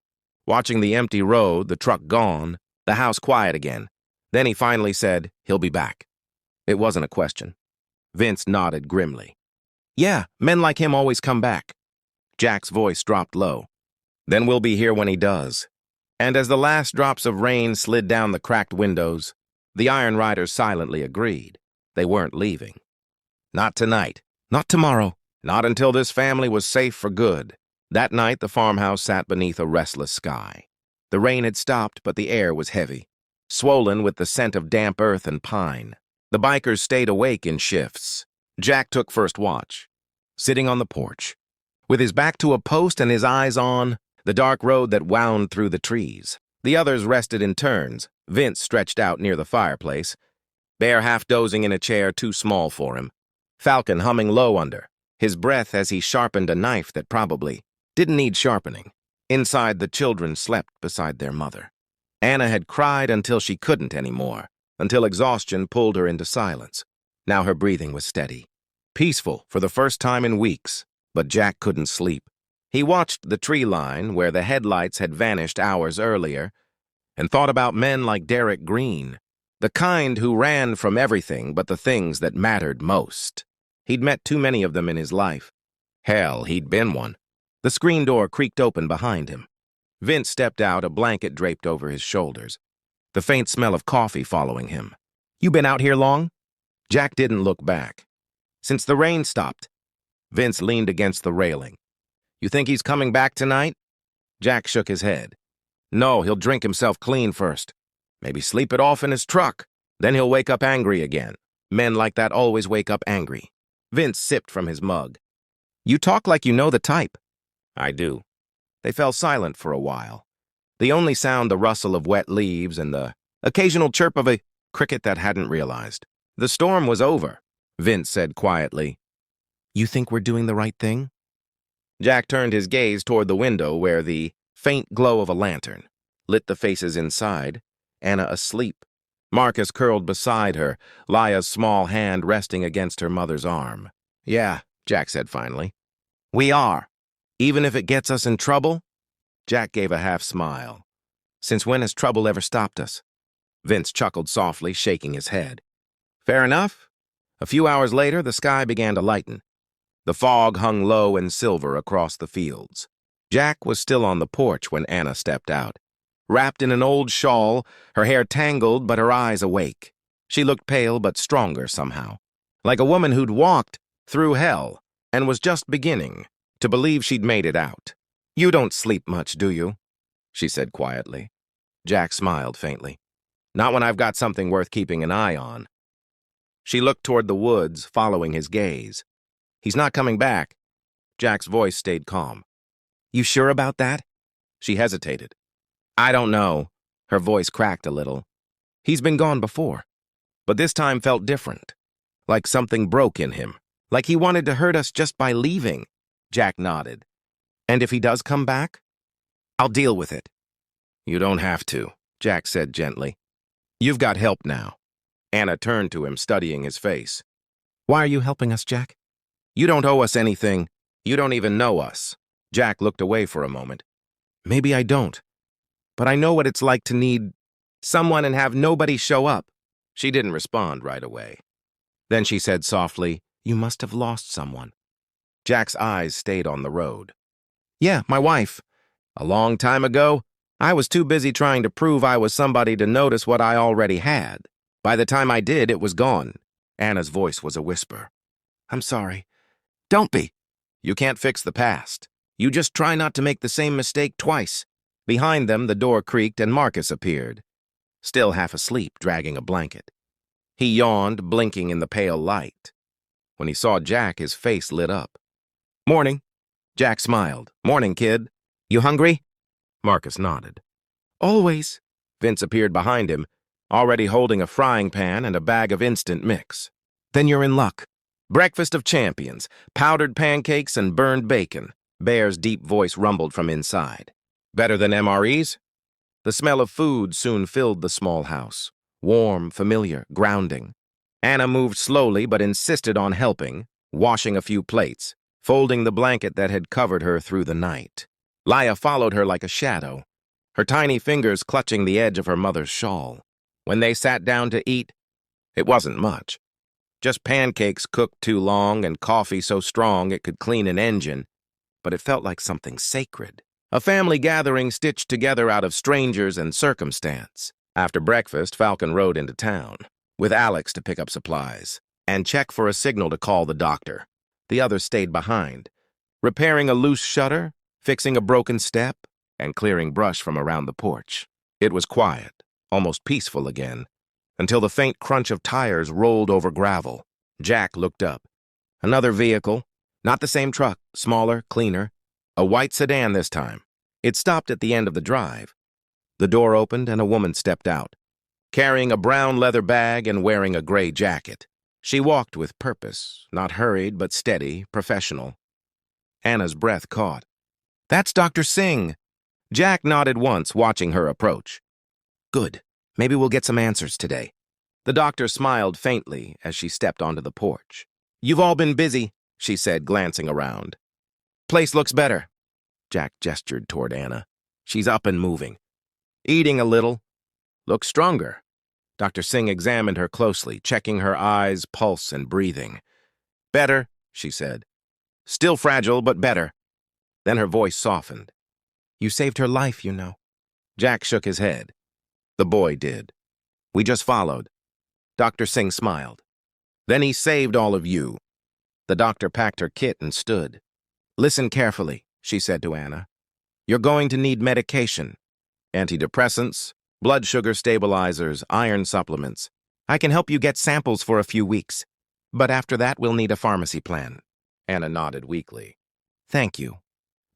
watching the empty road, the truck gone, the house quiet again. Then he finally said, "He'll be back." It wasn't a question. Vince nodded grimly. "Yeah, men like him always come back." Jack's voice dropped low. "Then we'll be here when he does." And as the last drops of rain slid down the cracked windows, the Iron Riders silently agreed. They weren't leaving. Not tonight. Not tomorrow. Not until this family was safe for good. That night, the farmhouse sat beneath a restless sky. The rain had stopped, but the air was heavy, swollen with the scent of damp earth and pine. The bikers stayed awake in shifts. Jack took first watch, sitting on the porch, with his back to a post and his eyes on the dark road that wound through the trees. The others rested in turns, Vince stretched out near the fireplace, Bear half dozing in a chair too small for him, Falcon humming low under, his breath as he sharpened a knife that probably didn't need sharpening. Inside, the children slept beside their mother. Anna had cried until she couldn't anymore, until exhaustion pulled her into silence. Now her breathing was steady, peaceful for the first time in weeks, but Jack couldn't sleep. He watched the tree line where the headlights had vanished hours earlier and thought about men like Derek Green, the kind who ran from everything but the things that mattered most. He'd met too many of them in his life. Hell, he'd been one. The screen door creaked open behind him. Vince stepped out, a blanket draped over his shoulders, the faint smell of coffee following him. "You been out here long?" Jack didn't look back. "Since the rain stopped." Vince leaned against the railing. "You think he's coming back tonight?" Jack shook his head. "No, he'll drink himself clean first. Maybe sleep it off in his truck. Then he'll wake up angry again. Men like that always wake up angry." Vince sipped from his mug. "You talk like you know the type." "I do." They fell silent for a while. The only sound the rustle of wet leaves and the occasional chirp of a cricket that hadn't realized. "The storm was over," Vince said quietly. "You think we're doing the right thing?" Jack turned his gaze toward the window where the faint glow of a lantern lit the faces inside, Anna asleep. Marcus curled beside her, Laya's small hand resting against her mother's arm. "Yeah," Jack said finally. "We are. Even if it gets us in trouble?" Jack gave a half smile. "Since when has trouble ever stopped us?" Vince chuckled softly, shaking his head. "Fair enough." A few hours later, the sky began to lighten. The fog hung low and silver across the fields. Jack was still on the porch when Anna stepped out. Wrapped in an old shawl, her hair tangled but her eyes awake. She looked pale but stronger somehow, like a woman who'd walked through hell and was just beginning to believe she'd made it out. "You don't sleep much, do you?" she said quietly. Jack smiled faintly. "Not when I've got something worth keeping an eye on." She looked toward the woods, following his gaze. "He's not coming back." Jack's voice stayed calm. "You sure about that?" She hesitated. "I don't know." Her voice cracked a little. "He's been gone before, but this time felt different. Like something broke in him. Like he wanted to hurt us just by leaving." Jack nodded. "And if he does come back? I'll deal with it." "You don't have to," Jack said gently. "You've got help now." Anna turned to him, studying his face. "Why are you helping us, Jack?" "You don't owe us anything. You don't even know us." Jack looked away for a moment. "Maybe I don't. But I know what it's like to need someone and have nobody show up." She didn't respond right away. Then she said softly, "You must have lost someone." Jack's eyes stayed on the road. "Yeah, my wife. A long time ago, I was too busy trying to prove I was somebody to notice what I already had. By the time I did, it was gone." Anna's voice was a whisper. "I'm sorry." "Don't be. You can't fix the past. You just try not to make the same mistake twice." Behind them, the door creaked and Marcus appeared, still half asleep, dragging a blanket. He yawned, blinking in the pale light. When he saw Jack, his face lit up. "Morning." Jack smiled. "Morning, kid. You hungry?" Marcus nodded. "Always." Vince appeared behind him, already holding a frying pan and a bag of instant mix. "Then you're in luck. Breakfast of champions, powdered pancakes and burned bacon." Bear's deep voice rumbled from inside. "Better than MREs?" The smell of food soon filled the small house. Warm, familiar, grounding. Anna moved slowly but insisted on helping, washing a few plates, folding the blanket that had covered her through the night. Laya followed her like a shadow, her tiny fingers clutching the edge of her mother's shawl. When they sat down to eat, it wasn't much. Just pancakes cooked too long and coffee so strong it could clean an engine, but it felt like something sacred. A family gathering stitched together out of strangers and circumstance. After breakfast, Falcon rode into town, with Alex to pick up supplies, and check for a signal to call the doctor. The others stayed behind, repairing a loose shutter, fixing a broken step, and clearing brush from around the porch. It was quiet, almost peaceful again, until the faint crunch of tires rolled over gravel. Jack looked up. Another vehicle, not the same truck, smaller, cleaner. A white sedan this time. It stopped at the end of the drive. The door opened and a woman stepped out, carrying a brown leather bag and wearing a gray jacket. She walked with purpose, not hurried but steady, professional. Anna's breath caught. "That's Dr. Singh." Jack nodded once, watching her approach. "Good. Maybe we'll get some answers today." The doctor smiled faintly as she stepped onto the porch. "You've all been busy," she said, glancing around. "Place looks better." Jack gestured toward Anna. "She's up and moving. Eating a little. Looks stronger." Dr. Singh examined her closely, checking her eyes, pulse, and breathing. "Better," she said. "Still fragile, but better." Then her voice softened. "You saved her life, you know." Jack shook his head. The boy did. "We just followed." Dr. Singh smiled. "Then he saved all of you." The doctor packed her kit and stood. "Listen carefully," she said to Anna. "You're going to need medication. Antidepressants, blood sugar stabilizers, iron supplements. I can help you get samples for a few weeks. But after that, we'll need a pharmacy plan." Anna nodded weakly. "Thank you."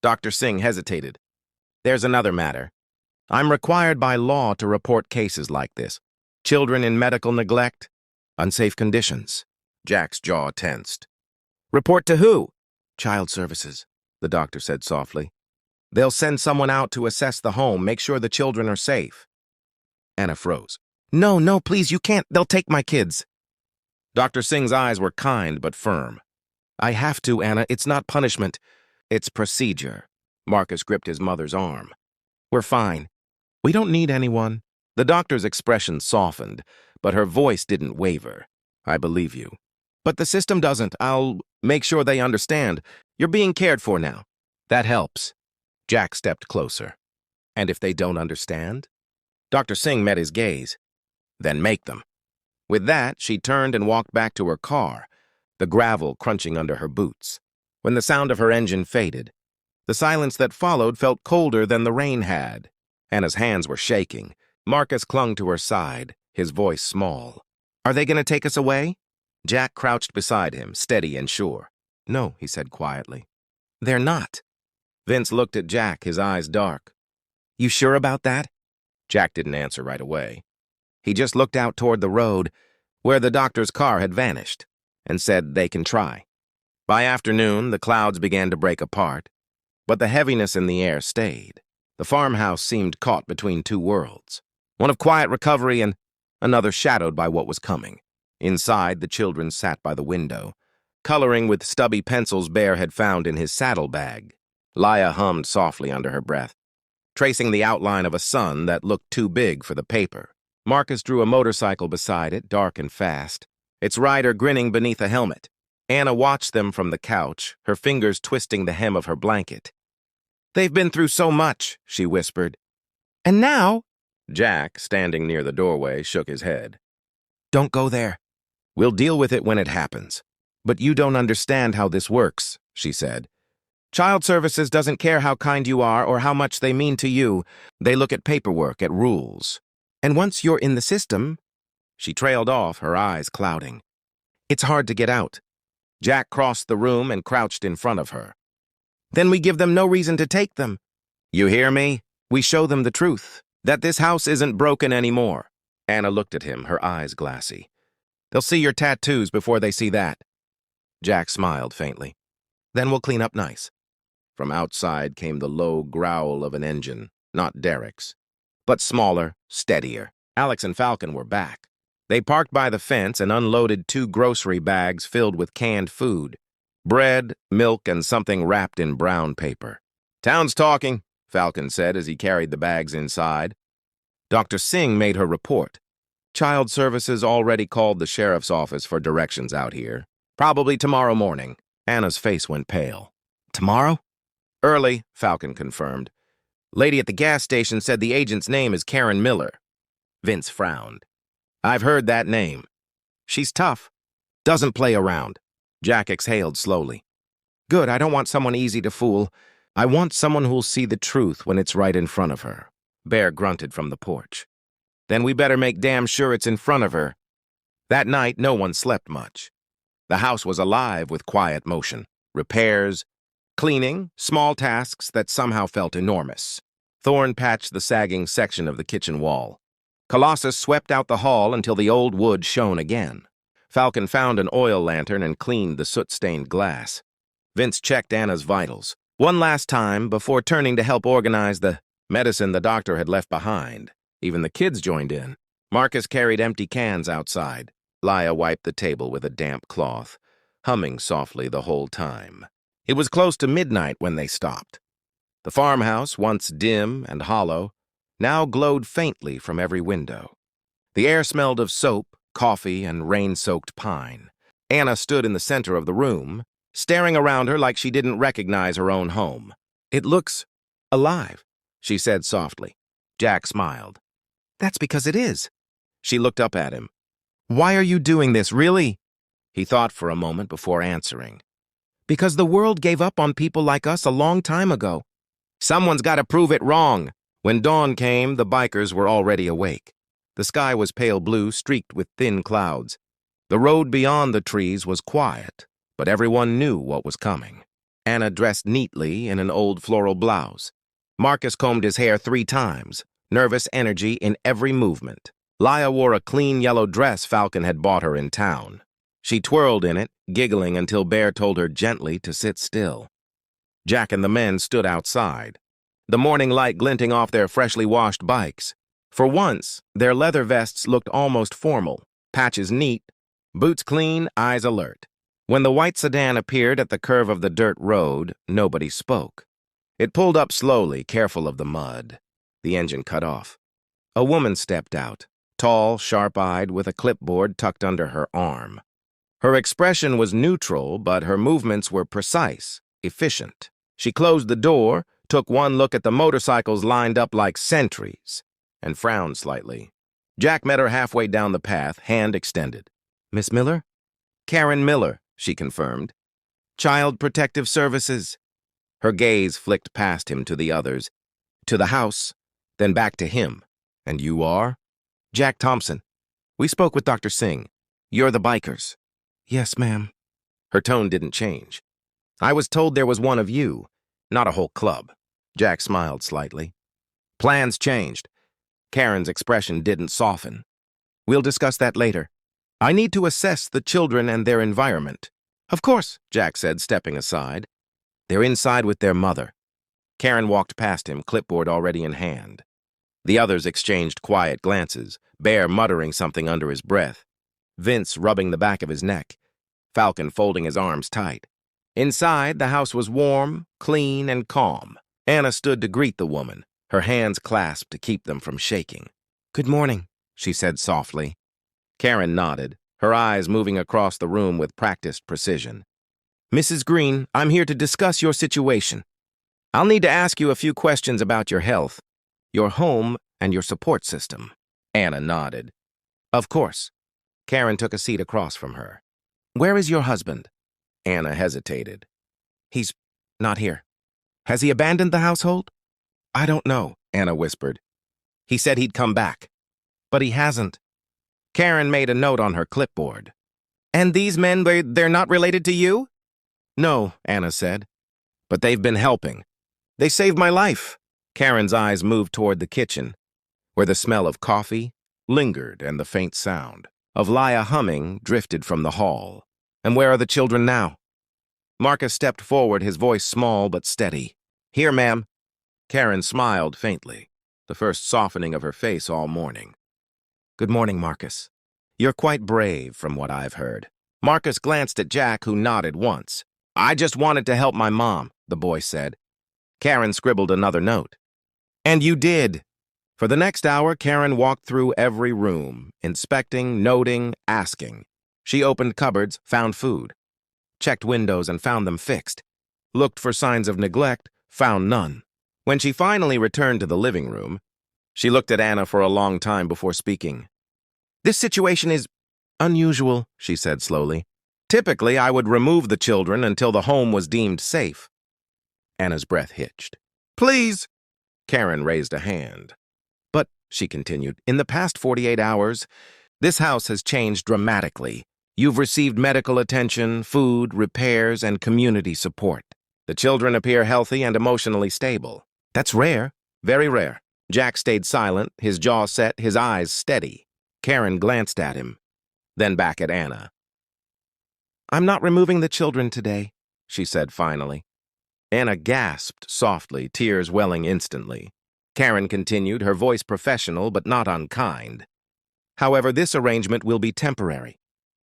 Dr. Singh hesitated. "There's another matter. I'm required by law to report cases like this. Children in medical neglect, unsafe conditions." Jack's jaw tensed. "Report to who?" "Child Services," the doctor said softly. They'll send someone out to assess the home, make sure the children are safe. Anna froze. No, no, please, you can't. They'll take my kids. Dr. Singh's eyes were kind but firm. I have to, Anna. It's not punishment. It's procedure. Marcus gripped his mother's arm. We're fine. We don't need anyone. The doctor's expression softened, but her voice didn't waver. I believe you. But the system doesn't. I'll make sure they understand. You're being cared for now. That helps. Jack stepped closer. And if they don't understand? Dr. Singh met his gaze. Then make them. With that, she turned and walked back to her car, the gravel crunching under her boots. When the sound of her engine faded, the silence that followed felt colder than the rain had. Anna's hands were shaking. Marcus clung to her side, his voice small. Are they going to take us away? Jack crouched beside him, steady and sure. No, he said quietly. They're not. Vince looked at Jack, his eyes dark. You sure about that? Jack didn't answer right away. He just looked out toward the road, where the doctor's car had vanished, and said they can try. By afternoon, the clouds began to break apart, but the heaviness in the air stayed. The farmhouse seemed caught between two worlds, one of quiet recovery and another shadowed by what was coming. Inside, the children sat by the window, coloring with stubby pencils Bear had found in his saddlebag. Laya hummed softly under her breath, tracing the outline of a sun that looked too big for the paper. Marcus drew a motorcycle beside it, dark and fast, its rider grinning beneath a helmet. Anna watched them from the couch, her fingers twisting the hem of her blanket. They've been through so much, she whispered. And now? Jack, standing near the doorway, shook his head. Don't go there. We'll deal with it when it happens. But you don't understand how this works, she said. Child Services doesn't care how kind you are or how much they mean to you. They look at paperwork, at rules. And once you're in the system, she trailed off, her eyes clouding. It's hard to get out. Jack crossed the room and crouched in front of her. Then we give them no reason to take them. You hear me? We show them the truth, that this house isn't broken anymore. Anna looked at him, her eyes glassy. They'll see your tattoos before they see that. Jack smiled faintly. Then we'll clean up nice. From outside came the low growl of an engine, not Derek's, but smaller, steadier. Alex and Falcon were back. They parked by the fence and unloaded 2 grocery bags filled with canned food, bread, milk, and something wrapped in brown paper. Town's talking, Falcon said as he carried the bags inside. Dr. Singh made her report. Child Services already called the sheriff's office for directions out here. Probably tomorrow morning. Anna's face went pale. Tomorrow? Early, Falcon confirmed. Lady at the gas station said the agent's name is Karen Miller. Vince frowned. I've heard that name. She's tough. Doesn't play around. Jack exhaled slowly. Good, I don't want someone easy to fool. I want someone who'll see the truth when it's right in front of her. Bear grunted from the porch. Then we better make damn sure it's in front of her. That night, no one slept much. The house was alive with quiet motion. Repairs, cleaning, small tasks that somehow felt enormous. Thorn patched the sagging section of the kitchen wall. Colossus swept out the hall until the old wood shone again. Falcon found an oil lantern and cleaned the soot-stained glass. Vince checked Anna's vitals one last time before turning to help organize the medicine the doctor had left behind. Even the kids joined in. Marcus carried empty cans outside. Laya wiped the table with a damp cloth, humming softly the whole time. It was close to midnight when they stopped. The farmhouse, once dim and hollow, now glowed faintly from every window. The air smelled of soap, coffee, and rain-soaked pine. Anna stood in the center of the room, staring around her like she didn't recognize her own home. It looks alive, she said softly. Jack smiled. That's because it is. She looked up at him. Why are you doing this, really? He thought for a moment before answering. Because the world gave up on people like us a long time ago. Someone's got to prove it wrong. When dawn came, the bikers were already awake. The sky was pale blue, streaked with thin clouds. The road beyond the trees was quiet, but everyone knew what was coming. Anna dressed neatly in an old floral blouse. Marcus combed his hair 3 times, nervous energy in every movement. Laya wore a clean yellow dress Falcon had bought her in town. She twirled in it, giggling until Bear told her gently to sit still. Jack and the men stood outside. the morning light glinting off their freshly washed bikes. For once, their leather vests looked almost formal, patches neat, boots clean, eyes alert. When the white sedan appeared at the curve of the dirt road, nobody spoke. It pulled up slowly, careful of the mud. The engine cut off. A woman stepped out, tall, sharp-eyed, with a clipboard tucked under her arm. Her expression was neutral, but her movements were precise, efficient. She closed the door, took one look at the motorcycles lined up like sentries, and frowned slightly. Jack met her halfway down the path, hand extended. "Miss Miller?" "Karen Miller," she confirmed. "Child Protective Services." Her gaze flicked past him to the others, to the house, then back to him. "And you are?" "Jack Thompson. We spoke with Dr. Singh. You're the bikers." "Yes, ma'am." Her tone didn't change. "I was told there was one of you, not a whole club." Jack smiled slightly. "Plans changed." Karen's expression didn't soften. "We'll discuss that later. I need to assess the children and their environment." "Of course," Jack said, stepping aside. "They're inside with their mother." Karen walked past him, clipboard already in hand. The others exchanged quiet glances, Bear muttering something under his breath, Vince rubbing the back of his neck, Falcon folding his arms tight. Inside, the house was warm, clean, and calm. Anna stood to greet the woman, her hands clasped to keep them from shaking. "Good morning," she said softly. Karen nodded, her eyes moving across the room with practiced precision. "Mrs. Green, I'm here to discuss your situation. I'll need to ask you a few questions about your health, your home, and your support system." Anna nodded. "Of course." Karen took a seat across from her. "Where is your husband?" Anna hesitated. "He's not here." "Has he abandoned the household?" "I don't know," Anna whispered. "He said he'd come back." "But he hasn't." Karen made a note on her clipboard. "And these men, they're not related to you?" "No," Anna said. "But they've been helping. They saved my life." Karen's eyes moved toward the kitchen, where the smell of coffee lingered and the faint sound of Laya humming drifted from the hall. "And where are the children now?" Marcus stepped forward, his voice small but steady. "Here, ma'am." Karen smiled faintly, the first softening of her face all morning. "Good morning, Marcus. You're quite brave, from what I've heard." Marcus glanced at Jack, who nodded once. "I just wanted to help my mom," the boy said. Karen scribbled another note. "And you did." For the next hour, Karen walked through every room, inspecting, noting, asking. She opened cupboards, found food. Checked windows and found them fixed. Looked for signs of neglect, found none. When she finally returned to the living room, she looked at Anna for a long time before speaking. "This situation is unusual," she said slowly. "Typically, I would remove the children until the home was deemed safe." Anna's breath hitched. "Please!" Karen raised a hand. "But," she continued, "in the past 48 hours, this house has changed dramatically. You've received medical attention, food, repairs, and community support. The children appear healthy and emotionally stable. That's rare, very rare." Jack stayed silent, his jaw set, his eyes steady. Karen glanced at him, then back at Anna. "I'm not removing the children today," she said finally. Anna gasped softly, tears welling instantly. Karen continued, her voice professional but not unkind. "However, this arrangement will be temporary.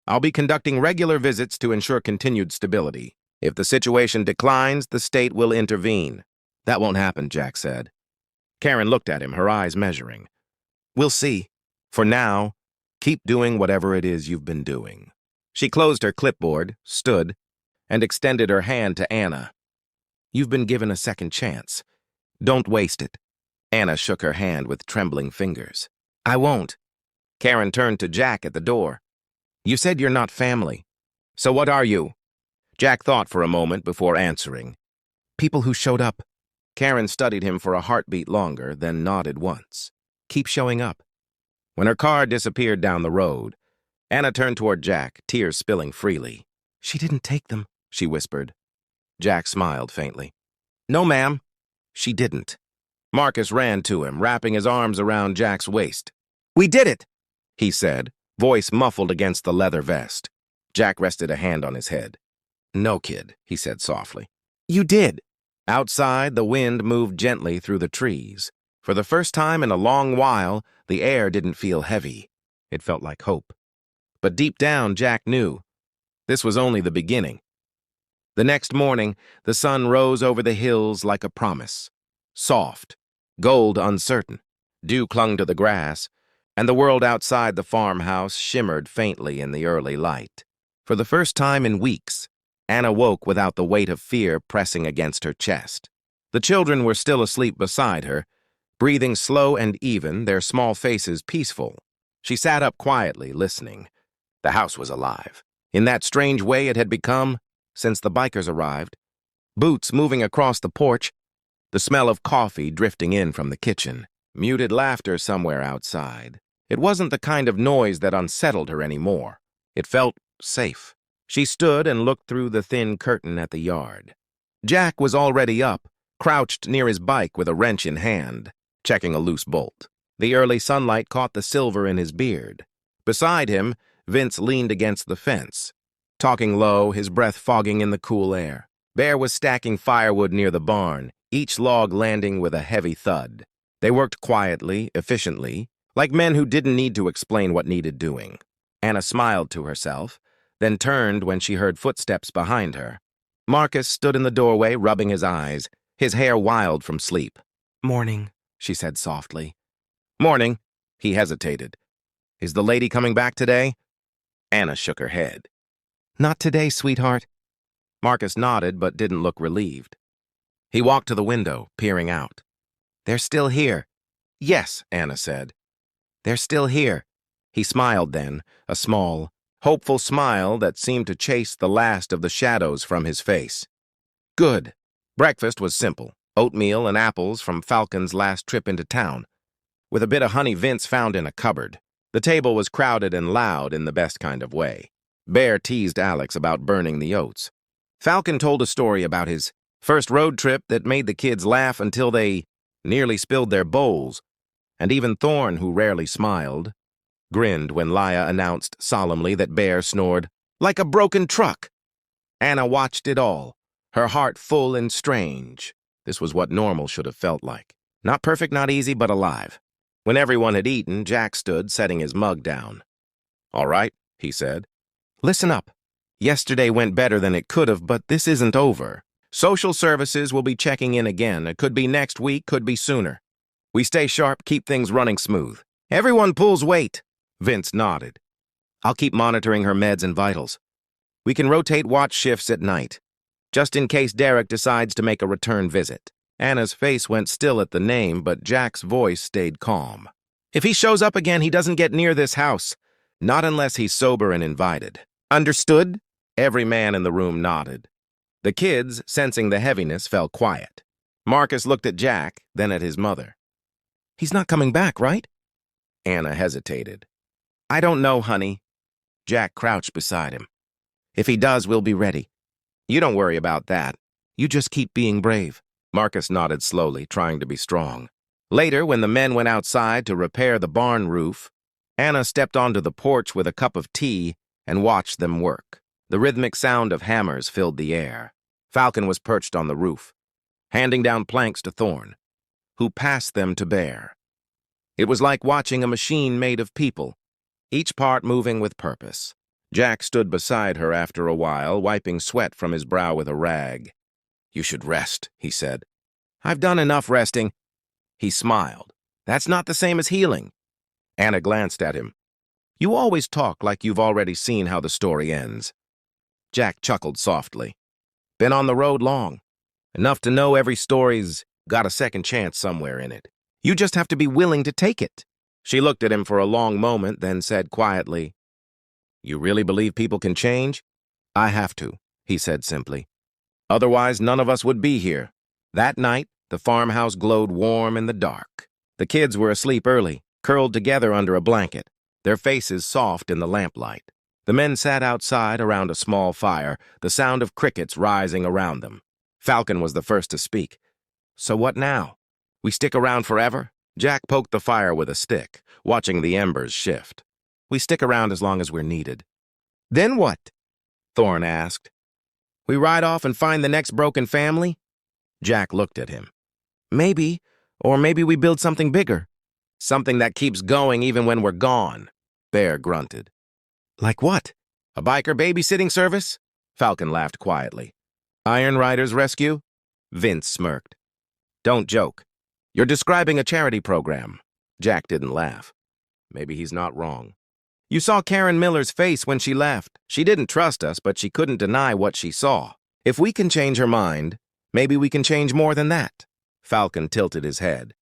I'll be conducting regular visits to ensure continued stability. If the situation declines, the state will intervene." "That won't happen," Jack said. Karen looked at him, her eyes measuring. "We'll see. For now, keep doing whatever it is you've been doing." She closed her clipboard, stood, and extended her hand to Anna. "You've been given a second chance. Don't waste it." Anna shook her hand with trembling fingers. "I won't." Karen turned to Jack at the door. "You said you're not family. So what are you?" Jack thought for a moment before answering. "People who showed up." Karen studied him for a heartbeat longer, then nodded once. "Keep showing up." When her car disappeared down the road, Anna turned toward Jack, tears spilling freely. "She didn't take them," she whispered. Jack smiled faintly. "No, ma'am, she didn't." Marcus ran to him, wrapping his arms around Jack's waist. "We did it," he said, voice muffled against the leather vest. Jack rested a hand on his head. "No, kid," he said softly. "You did." Outside, the wind moved gently through the trees. For the first time in a long while, the air didn't feel heavy. It felt like hope. But deep down, Jack knew this was only the beginning. The next morning, the sun rose over the hills like a promise. Soft, gold uncertain. Dew clung to the grass, and the world outside the farmhouse shimmered faintly in the early light. For the first time in weeks, Anna woke without the weight of fear pressing against her chest. The children were still asleep beside her, breathing slow and even, their small faces peaceful. She sat up quietly, listening. The house was alive. In that strange way it had become since the bikers arrived. Boots moving across the porch, the smell of coffee drifting in from the kitchen, muted laughter somewhere outside. It wasn't the kind of noise that unsettled her anymore. It felt safe. She stood and looked through the thin curtain at the yard. Jack was already up, crouched near his bike with a wrench in hand, checking a loose bolt. The early sunlight caught the silver in his beard. Beside him, Vince leaned against the fence, talking low, his breath fogging in the cool air. Bear was stacking firewood near the barn, each log landing with a heavy thud. They worked quietly, efficiently, like men who didn't need to explain what needed doing. Anna smiled to herself, then turned when she heard footsteps behind her. Marcus stood in the doorway, rubbing his eyes, his hair wild from sleep. "Morning," she said softly. "Morning." He hesitated. "Is the lady coming back today?" Anna shook her head. "Not today, sweetheart." Marcus nodded but didn't look relieved. He walked to the window, peering out. "They're still here." "Yes," Anna said. "They're still here." He smiled then, a small, hopeful smile that seemed to chase the last of the shadows from his face. "Good." Breakfast was simple, oatmeal and apples from Falcon's last trip into town, with a bit of honey Vince found in a cupboard. The table was crowded and loud in the best kind of way. Bear teased Alex about burning the oats. Falcon told a story about his first road trip that made the kids laugh until they nearly spilled their bowls, and even Thorne, who rarely smiled, grinned when Laya announced solemnly that Bear snored like a broken truck. Anna watched it all, her heart full and strange. This was what normal should have felt like. Not perfect, not easy, but alive. When everyone had eaten, Jack stood, setting his mug down. "All right," he said. "Listen up. Yesterday went better than it could have, but this isn't over. Social services will be checking in again. It could be next week, could be sooner. We stay sharp, keep things running smooth. Everyone pulls weight." Vince nodded. "I'll keep monitoring her meds and vitals. We can rotate watch shifts at night, just in case Derek decides to make a return visit." Anna's face went still at the name, but Jack's voice stayed calm. "If he shows up again, he doesn't get near this house. Not unless he's sober and invited. Understood?" Every man in the room nodded. The kids, sensing the heaviness, fell quiet. Marcus looked at Jack, then at his mother. "He's not coming back, right?" Anna hesitated. "I don't know, honey." Jack crouched beside him. "If he does, we'll be ready. You don't worry about that. You just keep being brave." Marcus nodded slowly, trying to be strong. Later, when the men went outside to repair the barn roof, Anna stepped onto the porch with a cup of tea and watched them work. The rhythmic sound of hammers filled the air. Falcon was perched on the roof, handing down planks to Thorne, who passed them to Bear. It was like watching a machine made of people, each part moving with purpose. Jack stood beside her after a while, wiping sweat from his brow with a rag. "You should rest," he said. "I've done enough resting." He smiled. "That's not the same as healing." Anna glanced at him. "You always talk like you've already seen how the story ends." Jack chuckled softly. "Been on the road long. Enough to know every story's got a second chance somewhere in it. You just have to be willing to take it." She looked at him for a long moment, then said quietly, "You really believe people can change?" "I have to," he said simply. "Otherwise, none of us would be here." That night, the farmhouse glowed warm in the dark. The kids were asleep early, curled together under a blanket, their faces soft in the lamplight. The men sat outside around a small fire, the sound of crickets rising around them. Falcon was the first to speak. "So what now? We stick around forever?" Jack poked the fire with a stick, watching the embers shift. "We stick around as long as we're needed." "Then what?" Thorne asked. "We ride off and find the next broken family?" Jack looked at him. Maybe, or maybe we build something bigger. Something that keeps going even when we're gone, Bear grunted. Like what? A biker babysitting service? Falcon laughed quietly. Iron Riders Rescue? Vince smirked. Don't joke. You're describing a charity program. Jack didn't laugh. Maybe he's not wrong. You saw Karen Miller's face when she left. She didn't trust us, but she couldn't deny what she saw. If we can change her mind, maybe we can change more than that. Falcon tilted his head.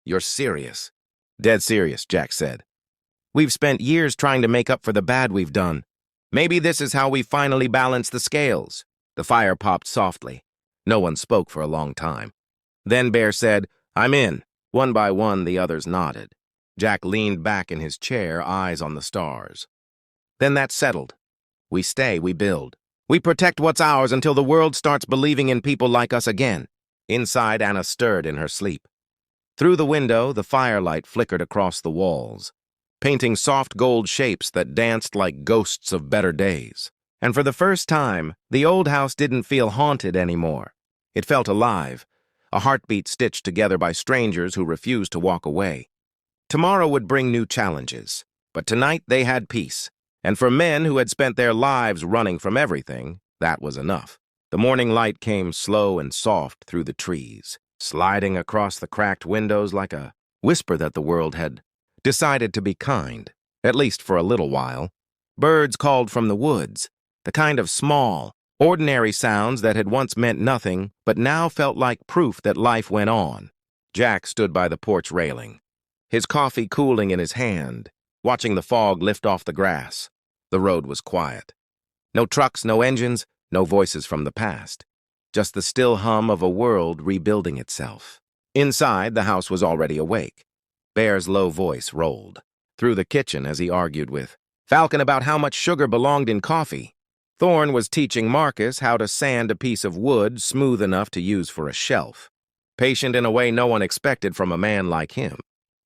You're serious. Dead serious, Jack said. We've spent years trying to make up for the bad we've done. Maybe this is how we finally balance the scales. The fire popped softly. No one spoke for a long time. Then Bear said, I'm in. One by one, the others nodded. Jack leaned back in his chair, eyes on the stars. Then that settled. We stay, we build. We protect what's ours until the world starts believing in people like us again. Inside, Anna stirred in her sleep. Through the window, the firelight flickered across the walls, painting soft gold shapes that danced like ghosts of better days. And for the first time, the old house didn't feel haunted anymore. It felt alive, a heartbeat stitched together by strangers who refused to walk away. Tomorrow would bring new challenges, but tonight they had peace. And for men who had spent their lives running from everything, that was enough. The morning light came slow and soft through the trees, sliding across the cracked windows like a whisper that the world had decided to be kind, at least for a little while. Birds called from the woods, the kind of small, ordinary sounds that had once meant nothing but now felt like proof that life went on. Jack stood by the porch railing, his coffee cooling in his hand, watching the fog lift off the grass. The road was quiet. No trucks, no engines, no voices from the past. Just the still hum of a world rebuilding itself. Inside, the house was already awake. Bear's low voice rolled through the kitchen as he argued with Falcon about how much sugar belonged in coffee. Thorne was teaching Marcus how to sand a piece of wood smooth enough to use for a shelf. Patient in a way no one expected from a man like him.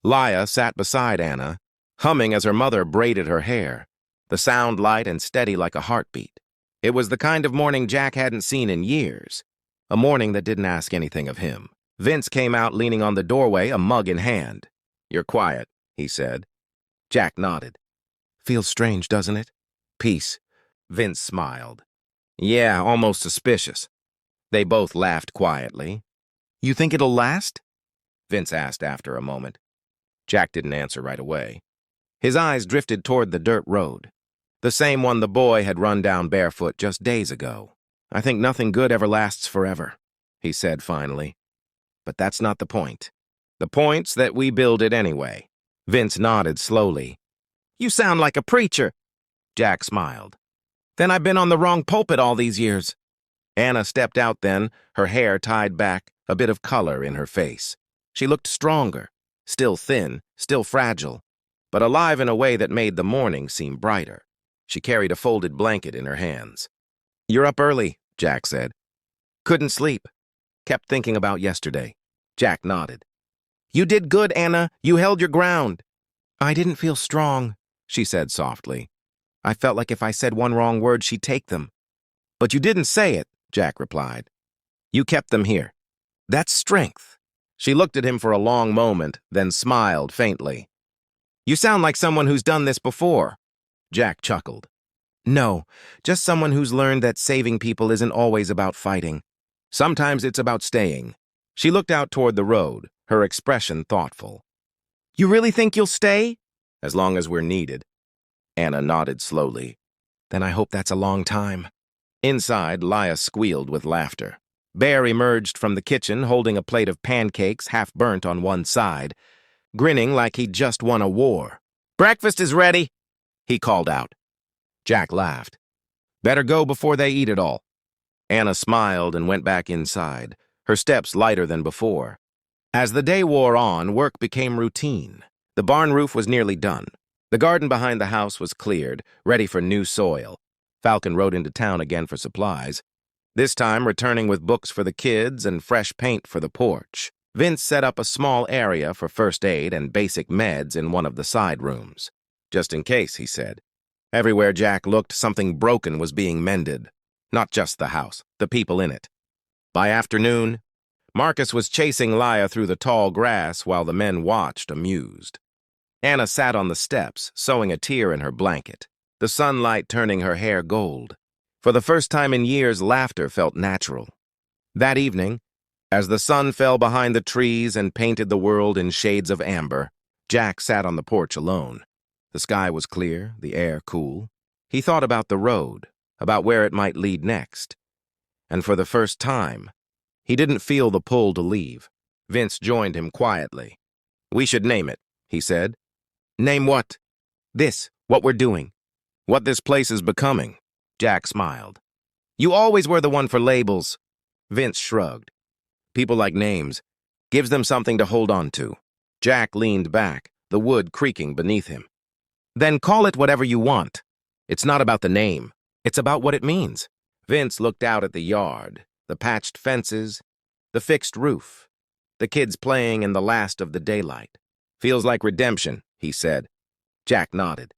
Laya sat beside Anna, humming as her mother braided her hair, the sound light and steady like a heartbeat. It was the kind of morning Jack hadn't seen in years, a morning that didn't ask anything of him. Vince came out leaning on the doorway, a mug in hand. You're quiet, he said. Jack nodded. Feels strange, doesn't it? Peace. Vince smiled. Yeah, almost suspicious. They both laughed quietly. You think it'll last? Vince asked after a moment. Jack didn't answer right away. His eyes drifted toward the dirt road, the same one the boy had run down barefoot just days ago. I think nothing good ever lasts forever, he said finally. But that's not the point. The point's that we build it anyway. Vince nodded slowly. You sound like a preacher. Jack smiled. Then I've been on the wrong pulpit all these years. Anna stepped out then, her hair tied back, a bit of color in her face. She looked stronger, still thin, still fragile, but alive in a way that made the morning seem brighter. She carried a folded blanket in her hands. You're up early, Jack said. Couldn't sleep. Kept thinking about yesterday. Jack nodded. You did good, Anna. You held your ground. I didn't feel strong, she said softly. I felt like if I said one wrong word, she'd take them. But you didn't say it, Jack replied. You kept them here. That's strength. She looked at him for a long moment, then smiled faintly. You sound like someone who's done this before. Jack chuckled. No, just someone who's learned that saving people isn't always about fighting. Sometimes it's about staying. She looked out toward the road, her expression thoughtful. You really think you'll stay? As long as we're needed. Anna nodded slowly. Then I hope that's a long time. Inside, Laya squealed with laughter. Bear emerged from the kitchen holding a plate of pancakes half burnt on one side, grinning like he'd just won a war. Breakfast is ready, he called out. Jack laughed. Better go before they eat it all. Anna smiled and went back inside, her steps lighter than before. As the day wore on, work became routine. The barn roof was nearly done. The garden behind the house was cleared, ready for new soil. Falcon rode into town again for supplies, this time returning with books for the kids and fresh paint for the porch. Vince set up a small area for first aid and basic meds in one of the side rooms. Just in case, he said. Everywhere Jack looked, something broken was being mended. Not just the house, the people in it. By afternoon, Marcus was chasing Leia through the tall grass while the men watched, amused. Anna sat on the steps, sewing a tear in her blanket, the sunlight turning her hair gold. For the first time in years, laughter felt natural. That evening, as the sun fell behind the trees and painted the world in shades of amber, Jack sat on the porch alone. The sky was clear, the air cool. He thought about the road, about where it might lead next. And for the first time, he didn't feel the pull to leave. Vince joined him quietly. "We should name it," he said. "Name what?" "This, what we're doing. What this place is becoming." Jack smiled. "You always were the one for labels." Vince shrugged. "People like names. Gives them something to hold on to." Jack leaned back, the wood creaking beneath him. "Then call it whatever you want. It's not about the name. It's about what it means." Vince looked out at the yard, the patched fences, the fixed roof, the kids playing in the last of the daylight. "Feels like redemption," he said. Jack nodded.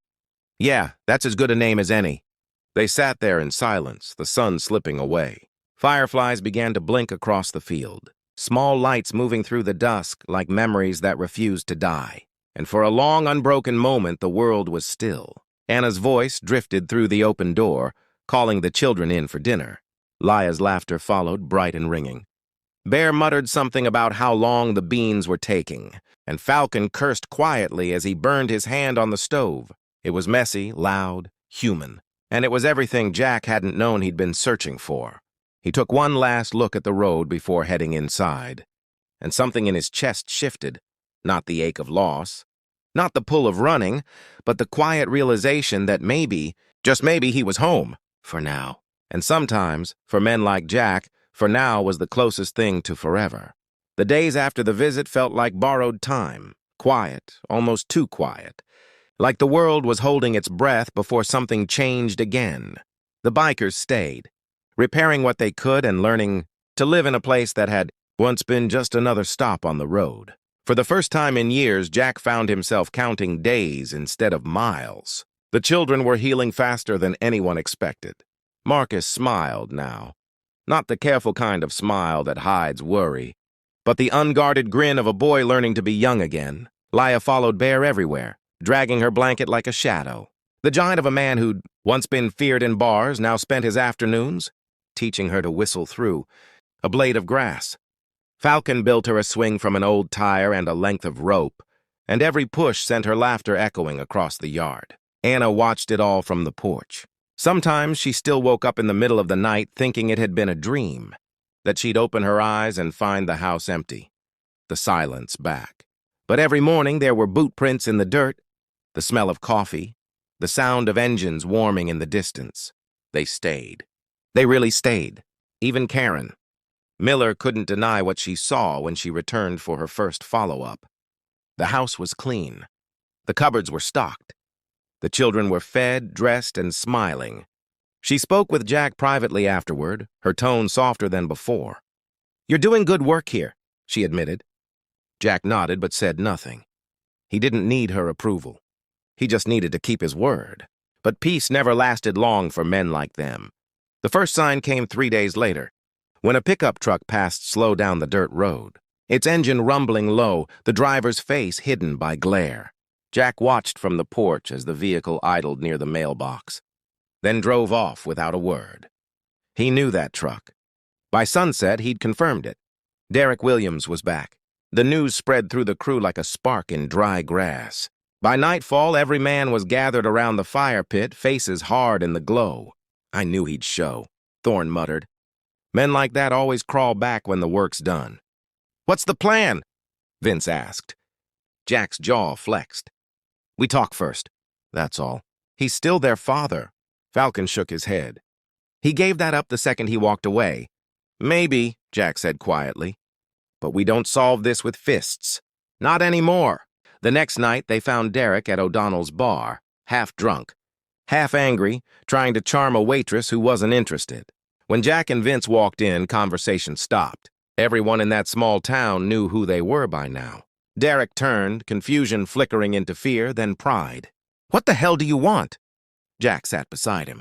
"Yeah, that's as good a name as any." They sat there in silence, the sun slipping away. Fireflies began to blink across the field, small lights moving through the dusk like memories that refused to die. And for a long, unbroken moment, the world was still. Anna's voice drifted through the open door, calling the children in for dinner. Leia's laughter followed, bright and ringing. Bear muttered something about how long the beans were taking, and Falcon cursed quietly as he burned his hand on the stove. It was messy, loud, human, and it was everything Jack hadn't known he'd been searching for. He took one last look at the road before heading inside, and something in his chest shifted. Not the ache of loss, not the pull of running, but the quiet realization that maybe, just maybe, he was home, for now. And sometimes, for men like Jack, for now was the closest thing to forever. The days after the visit felt like borrowed time, quiet, almost too quiet, like the world was holding its breath before something changed again. The bikers stayed, repairing what they could and learning to live in a place that had once been just another stop on the road. For the first time in years, Jack found himself counting days instead of miles. The children were healing faster than anyone expected. Marcus smiled now. Not the careful kind of smile that hides worry, but the unguarded grin of a boy learning to be young again. Leia followed Bear everywhere, dragging her blanket like a shadow. The giant of a man who'd once been feared in bars now spent his afternoons teaching her to whistle through a blade of grass. Falcon built her a swing from an old tire and a length of rope, and every push sent her laughter echoing across the yard. Anna watched it all from the porch. Sometimes she still woke up in the middle of the night thinking it had been a dream, that she'd open her eyes and find the house empty, the silence back. But every morning there were boot prints in the dirt, the smell of coffee, the sound of engines warming in the distance. They stayed. They really stayed. Even Karen. Miller couldn't deny what she saw when she returned for her first follow-up. The house was clean. The cupboards were stocked. The children were fed, dressed, and smiling. She spoke with Jack privately afterward, her tone softer than before. "You're doing good work here," she admitted. Jack nodded but said nothing. He didn't need her approval. He just needed to keep his word. But peace never lasted long for men like them. The first sign came 3 days later, when a pickup truck passed slow down the dirt road, its engine rumbling low, the driver's face hidden by glare. Jack watched from the porch as the vehicle idled near the mailbox, then drove off without a word. He knew that truck. By sunset, he'd confirmed it. Derek Williams was back. The news spread through the crew like a spark in dry grass. By nightfall, every man was gathered around the fire pit, faces hard in the glow. "I knew he'd show," Thorne muttered. "Men like that always crawl back when the work's done." "What's the plan?" Vince asked. Jack's jaw flexed. "We talk first. That's all. He's still their father." Falcon shook his head. He gave that up the second he walked away. "Maybe," Jack said quietly. "But we don't solve this with fists. Not anymore." The next night, they found Derek at O'Donnell's bar, half drunk, half angry, trying to charm a waitress who wasn't interested. When Jack and Vince walked in, conversation stopped. Everyone in that small town knew who they were by now. Derek turned, confusion flickering into fear, then pride. "What the hell do you want?" Jack sat beside him.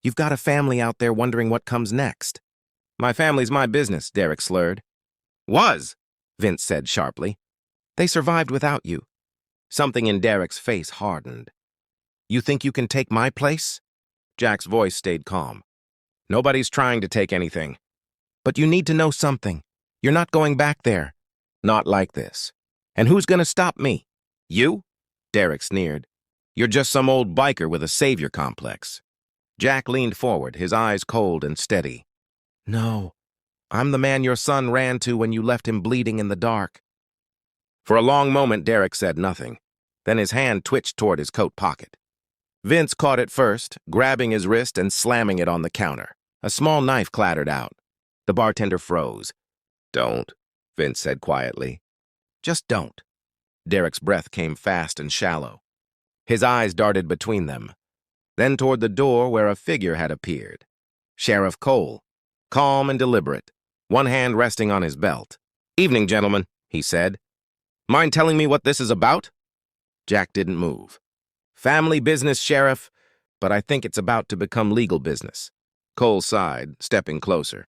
"You've got a family out there wondering what comes next." "My family's my business," Derek slurred. Was, Vince said sharply. They survived without you. Something in Derek's face hardened. You think you can take my place? Jack's voice stayed calm. Nobody's trying to take anything. But you need to know something. You're not going back there. Not like this. And who's going to stop me? You? Derek sneered. You're just some old biker with a savior complex. Jack leaned forward, his eyes cold and steady. No, I'm the man your son ran to when you left him bleeding in the dark. For a long moment, Derek said nothing. Then his hand twitched toward his coat pocket. Vince caught it first, grabbing his wrist and slamming it on the counter. A small knife clattered out. The bartender froze. Don't, Vince said quietly. Just don't. Derek's breath came fast and shallow. His eyes darted between them, then toward the door where a figure had appeared. Sheriff Cole, calm and deliberate, one hand resting on his belt. Evening, gentlemen, he said. Mind telling me what this is about? Jack didn't move. Family business, Sheriff, but I think it's about to become legal business. Cole sighed, stepping closer.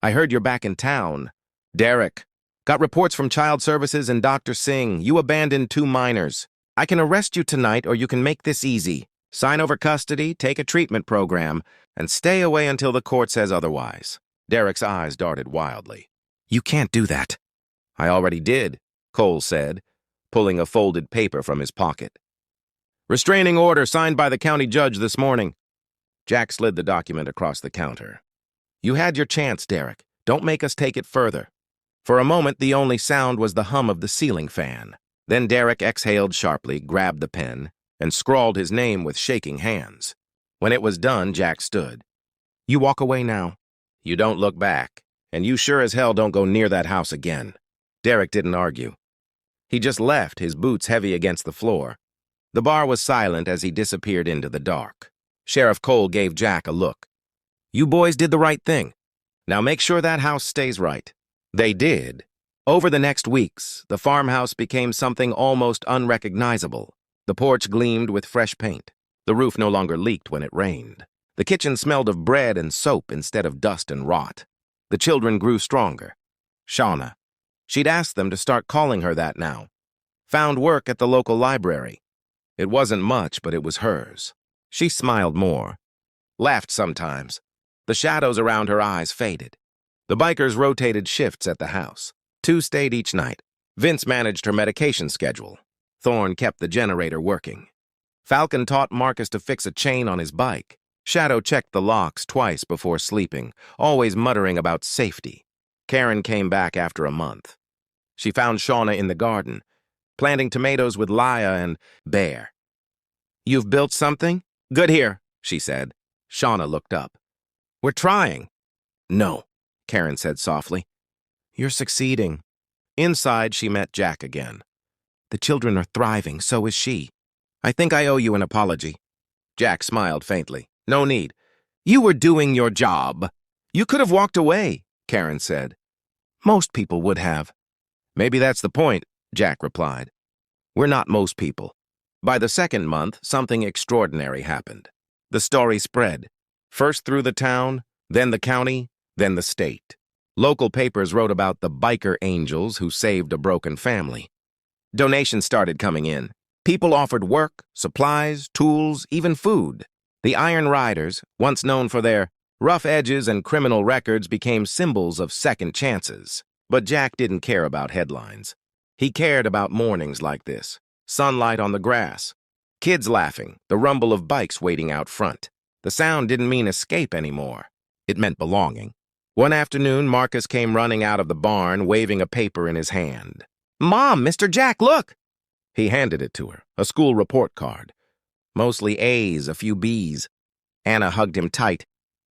I heard you're back in town. Derek, got reports from Child Services and Dr. Singh. You abandoned 2 minors. I can arrest you tonight, or you can make this easy. Sign over custody, take a treatment program, and stay away until the court says otherwise. Derek's eyes darted wildly. You can't do that. I already did, Cole said, pulling a folded paper from his pocket. Restraining order signed by the county judge this morning. Jack slid the document across the counter. You had your chance, Derek. Don't make us take it further. For a moment, the only sound was the hum of the ceiling fan. Then Derek exhaled sharply, grabbed the pen, and scrawled his name with shaking hands. When it was done, Jack stood. You walk away now. You don't look back, and you sure as hell don't go near that house again. Derek didn't argue. He just left, his boots heavy against the floor. The bar was silent as he disappeared into the dark. Sheriff Cole gave Jack a look. You boys did the right thing. Now make sure that house stays right. They did. Over the next weeks, the farmhouse became something almost unrecognizable. The porch gleamed with fresh paint. The roof no longer leaked when it rained. The kitchen smelled of bread and soap instead of dust and rot. The children grew stronger. Shauna. She'd asked them to start calling her that now. Found work at the local library. It wasn't much, but it was hers. She smiled more. Laughed sometimes. The shadows around her eyes faded. The bikers rotated shifts at the house. 2 stayed each night. Vince managed her medication schedule. Thorne kept the generator working. Falcon taught Marcus to fix a chain on his bike. Shadow checked the locks twice before sleeping, always muttering about safety. Karen came back after a month. She found Shauna in the garden, planting tomatoes with Laya and Bear. You've built something? Good here, she said. Shauna looked up. We're trying. No, Karen said softly. You're succeeding. Inside, she met Jack again. The children are thriving, so is she. I think I owe you an apology. Jack smiled faintly. No need. You were doing your job. You could have walked away, Karen said. Most people would have. Maybe that's the point, Jack replied. We're not most people. By the 2nd month, something extraordinary happened. The story spread. First through the town, then the county, then the state. Local papers wrote about the biker angels who saved a broken family. Donations started coming in. People offered work, supplies, tools, even food. The Iron Riders, once known for their rough edges and criminal records, became symbols of second chances. But Jack didn't care about headlines. He cared about mornings like this. Sunlight on the grass. Kids laughing, the rumble of bikes waiting out front. The sound didn't mean escape anymore. It meant belonging. One afternoon, Marcus came running out of the barn, waving a paper in his hand. Mom, Mr. Jack, look! He handed it to her, a school report card. Mostly A's, a few B's. Anna hugged him tight,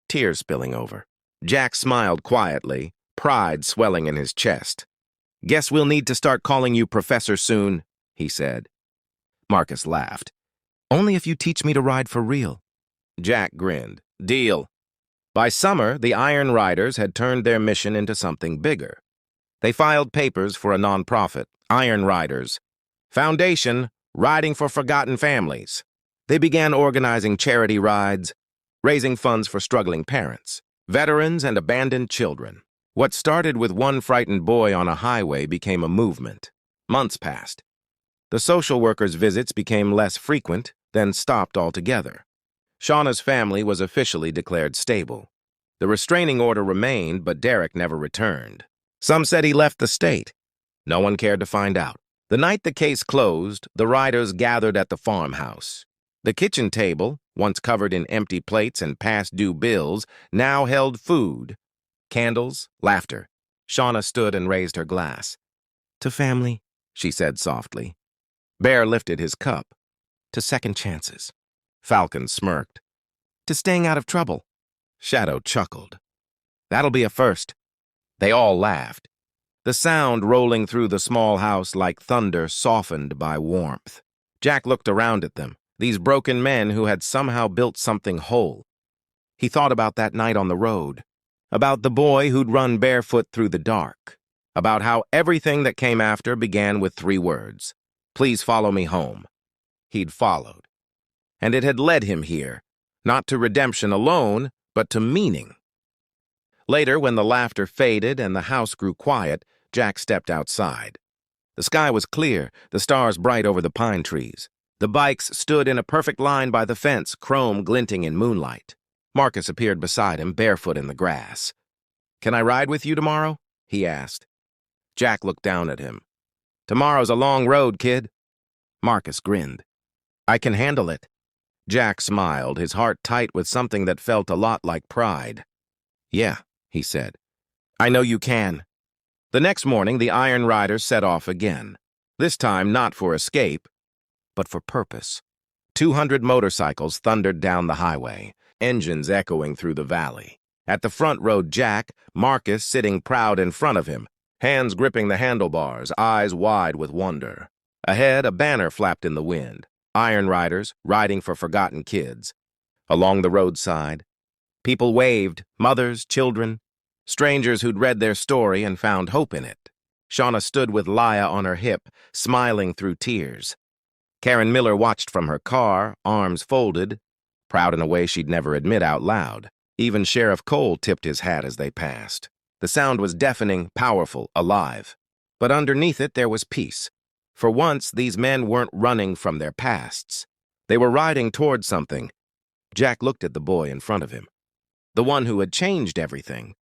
tears spilling over. Jack smiled quietly, pride swelling in his chest. Guess we'll need to start calling you Professor soon, he said. Marcus laughed. Only if you teach me to ride for real. Jack grinned. Deal. By summer, the Iron Riders had turned their mission into something bigger. They filed papers for a nonprofit, Iron Riders. Foundation, Riding for Forgotten Families. They began organizing charity rides, raising funds for struggling parents, veterans, and abandoned children. What started with one frightened boy on a highway became a movement. Months passed. The social worker's visits became less frequent, then stopped altogether. Shauna's family was officially declared stable. The restraining order remained, but Derek never returned. Some said he left the state. No one cared to find out. The night the case closed, the riders gathered at the farmhouse. The kitchen table, once covered in empty plates and past-due bills, now held food, candles, laughter. Shauna stood and raised her glass. "To family," she said softly. Bear lifted his cup. "To second chances." Falcon smirked. "To staying out of trouble." Shadow chuckled. "That'll be a first." They all laughed. The sound rolling through the small house like thunder softened by warmth. Jack looked around at them, these broken men who had somehow built something whole. He thought about that night on the road, about the boy who'd run barefoot through the dark, about how everything that came after began with 3 words: "Please follow me home." He'd followed. And it had led him here, not to redemption alone, but to meaning. Later, when the laughter faded and the house grew quiet, Jack stepped outside. The sky was clear, the stars bright over the pine trees. The bikes stood in a perfect line by the fence, chrome glinting in moonlight. Marcus appeared beside him, barefoot in the grass. "Can I ride with you tomorrow?" he asked. Jack looked down at him. "Tomorrow's a long road, kid." Marcus grinned. "I can handle it." Jack smiled, his heart tight with something that felt a lot like pride. "Yeah," he said. "I know you can." The next morning, the Iron Riders set off again. This time not for escape, but for purpose. 200 motorcycles thundered down the highway, engines echoing through the valley. At the front rode Jack, Marcus sitting proud in front of him, hands gripping the handlebars, eyes wide with wonder. Ahead, a banner flapped in the wind. Iron Riders, riding for forgotten kids. Along the roadside, people waved, mothers, children, strangers who'd read their story and found hope in it. Shauna stood with Laya on her hip, smiling through tears. Karen Miller watched from her car, arms folded, proud in a way she'd never admit out loud. Even Sheriff Cole tipped his hat as they passed. The sound was deafening, powerful, alive. But underneath it there was peace. For once, these men weren't running from their pasts. They were riding toward something. Jack looked at the boy in front of him, the one who had changed everything,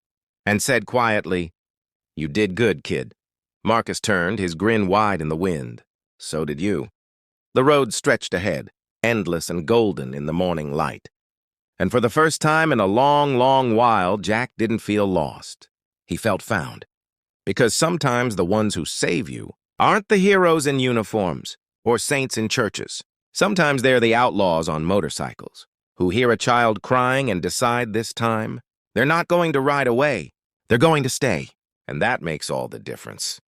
and said quietly, "You did good, kid." Marcus turned, his grin wide in the wind. "So did you." The road stretched ahead, endless and golden in the morning light. And for the first time in a long, long while, Jack didn't feel lost. He felt found. Because sometimes the ones who save you aren't the heroes in uniforms or saints in churches. Sometimes they're the outlaws on motorcycles who hear a child crying and decide this time they're not going to ride away. They're going to stay. And that makes all the difference.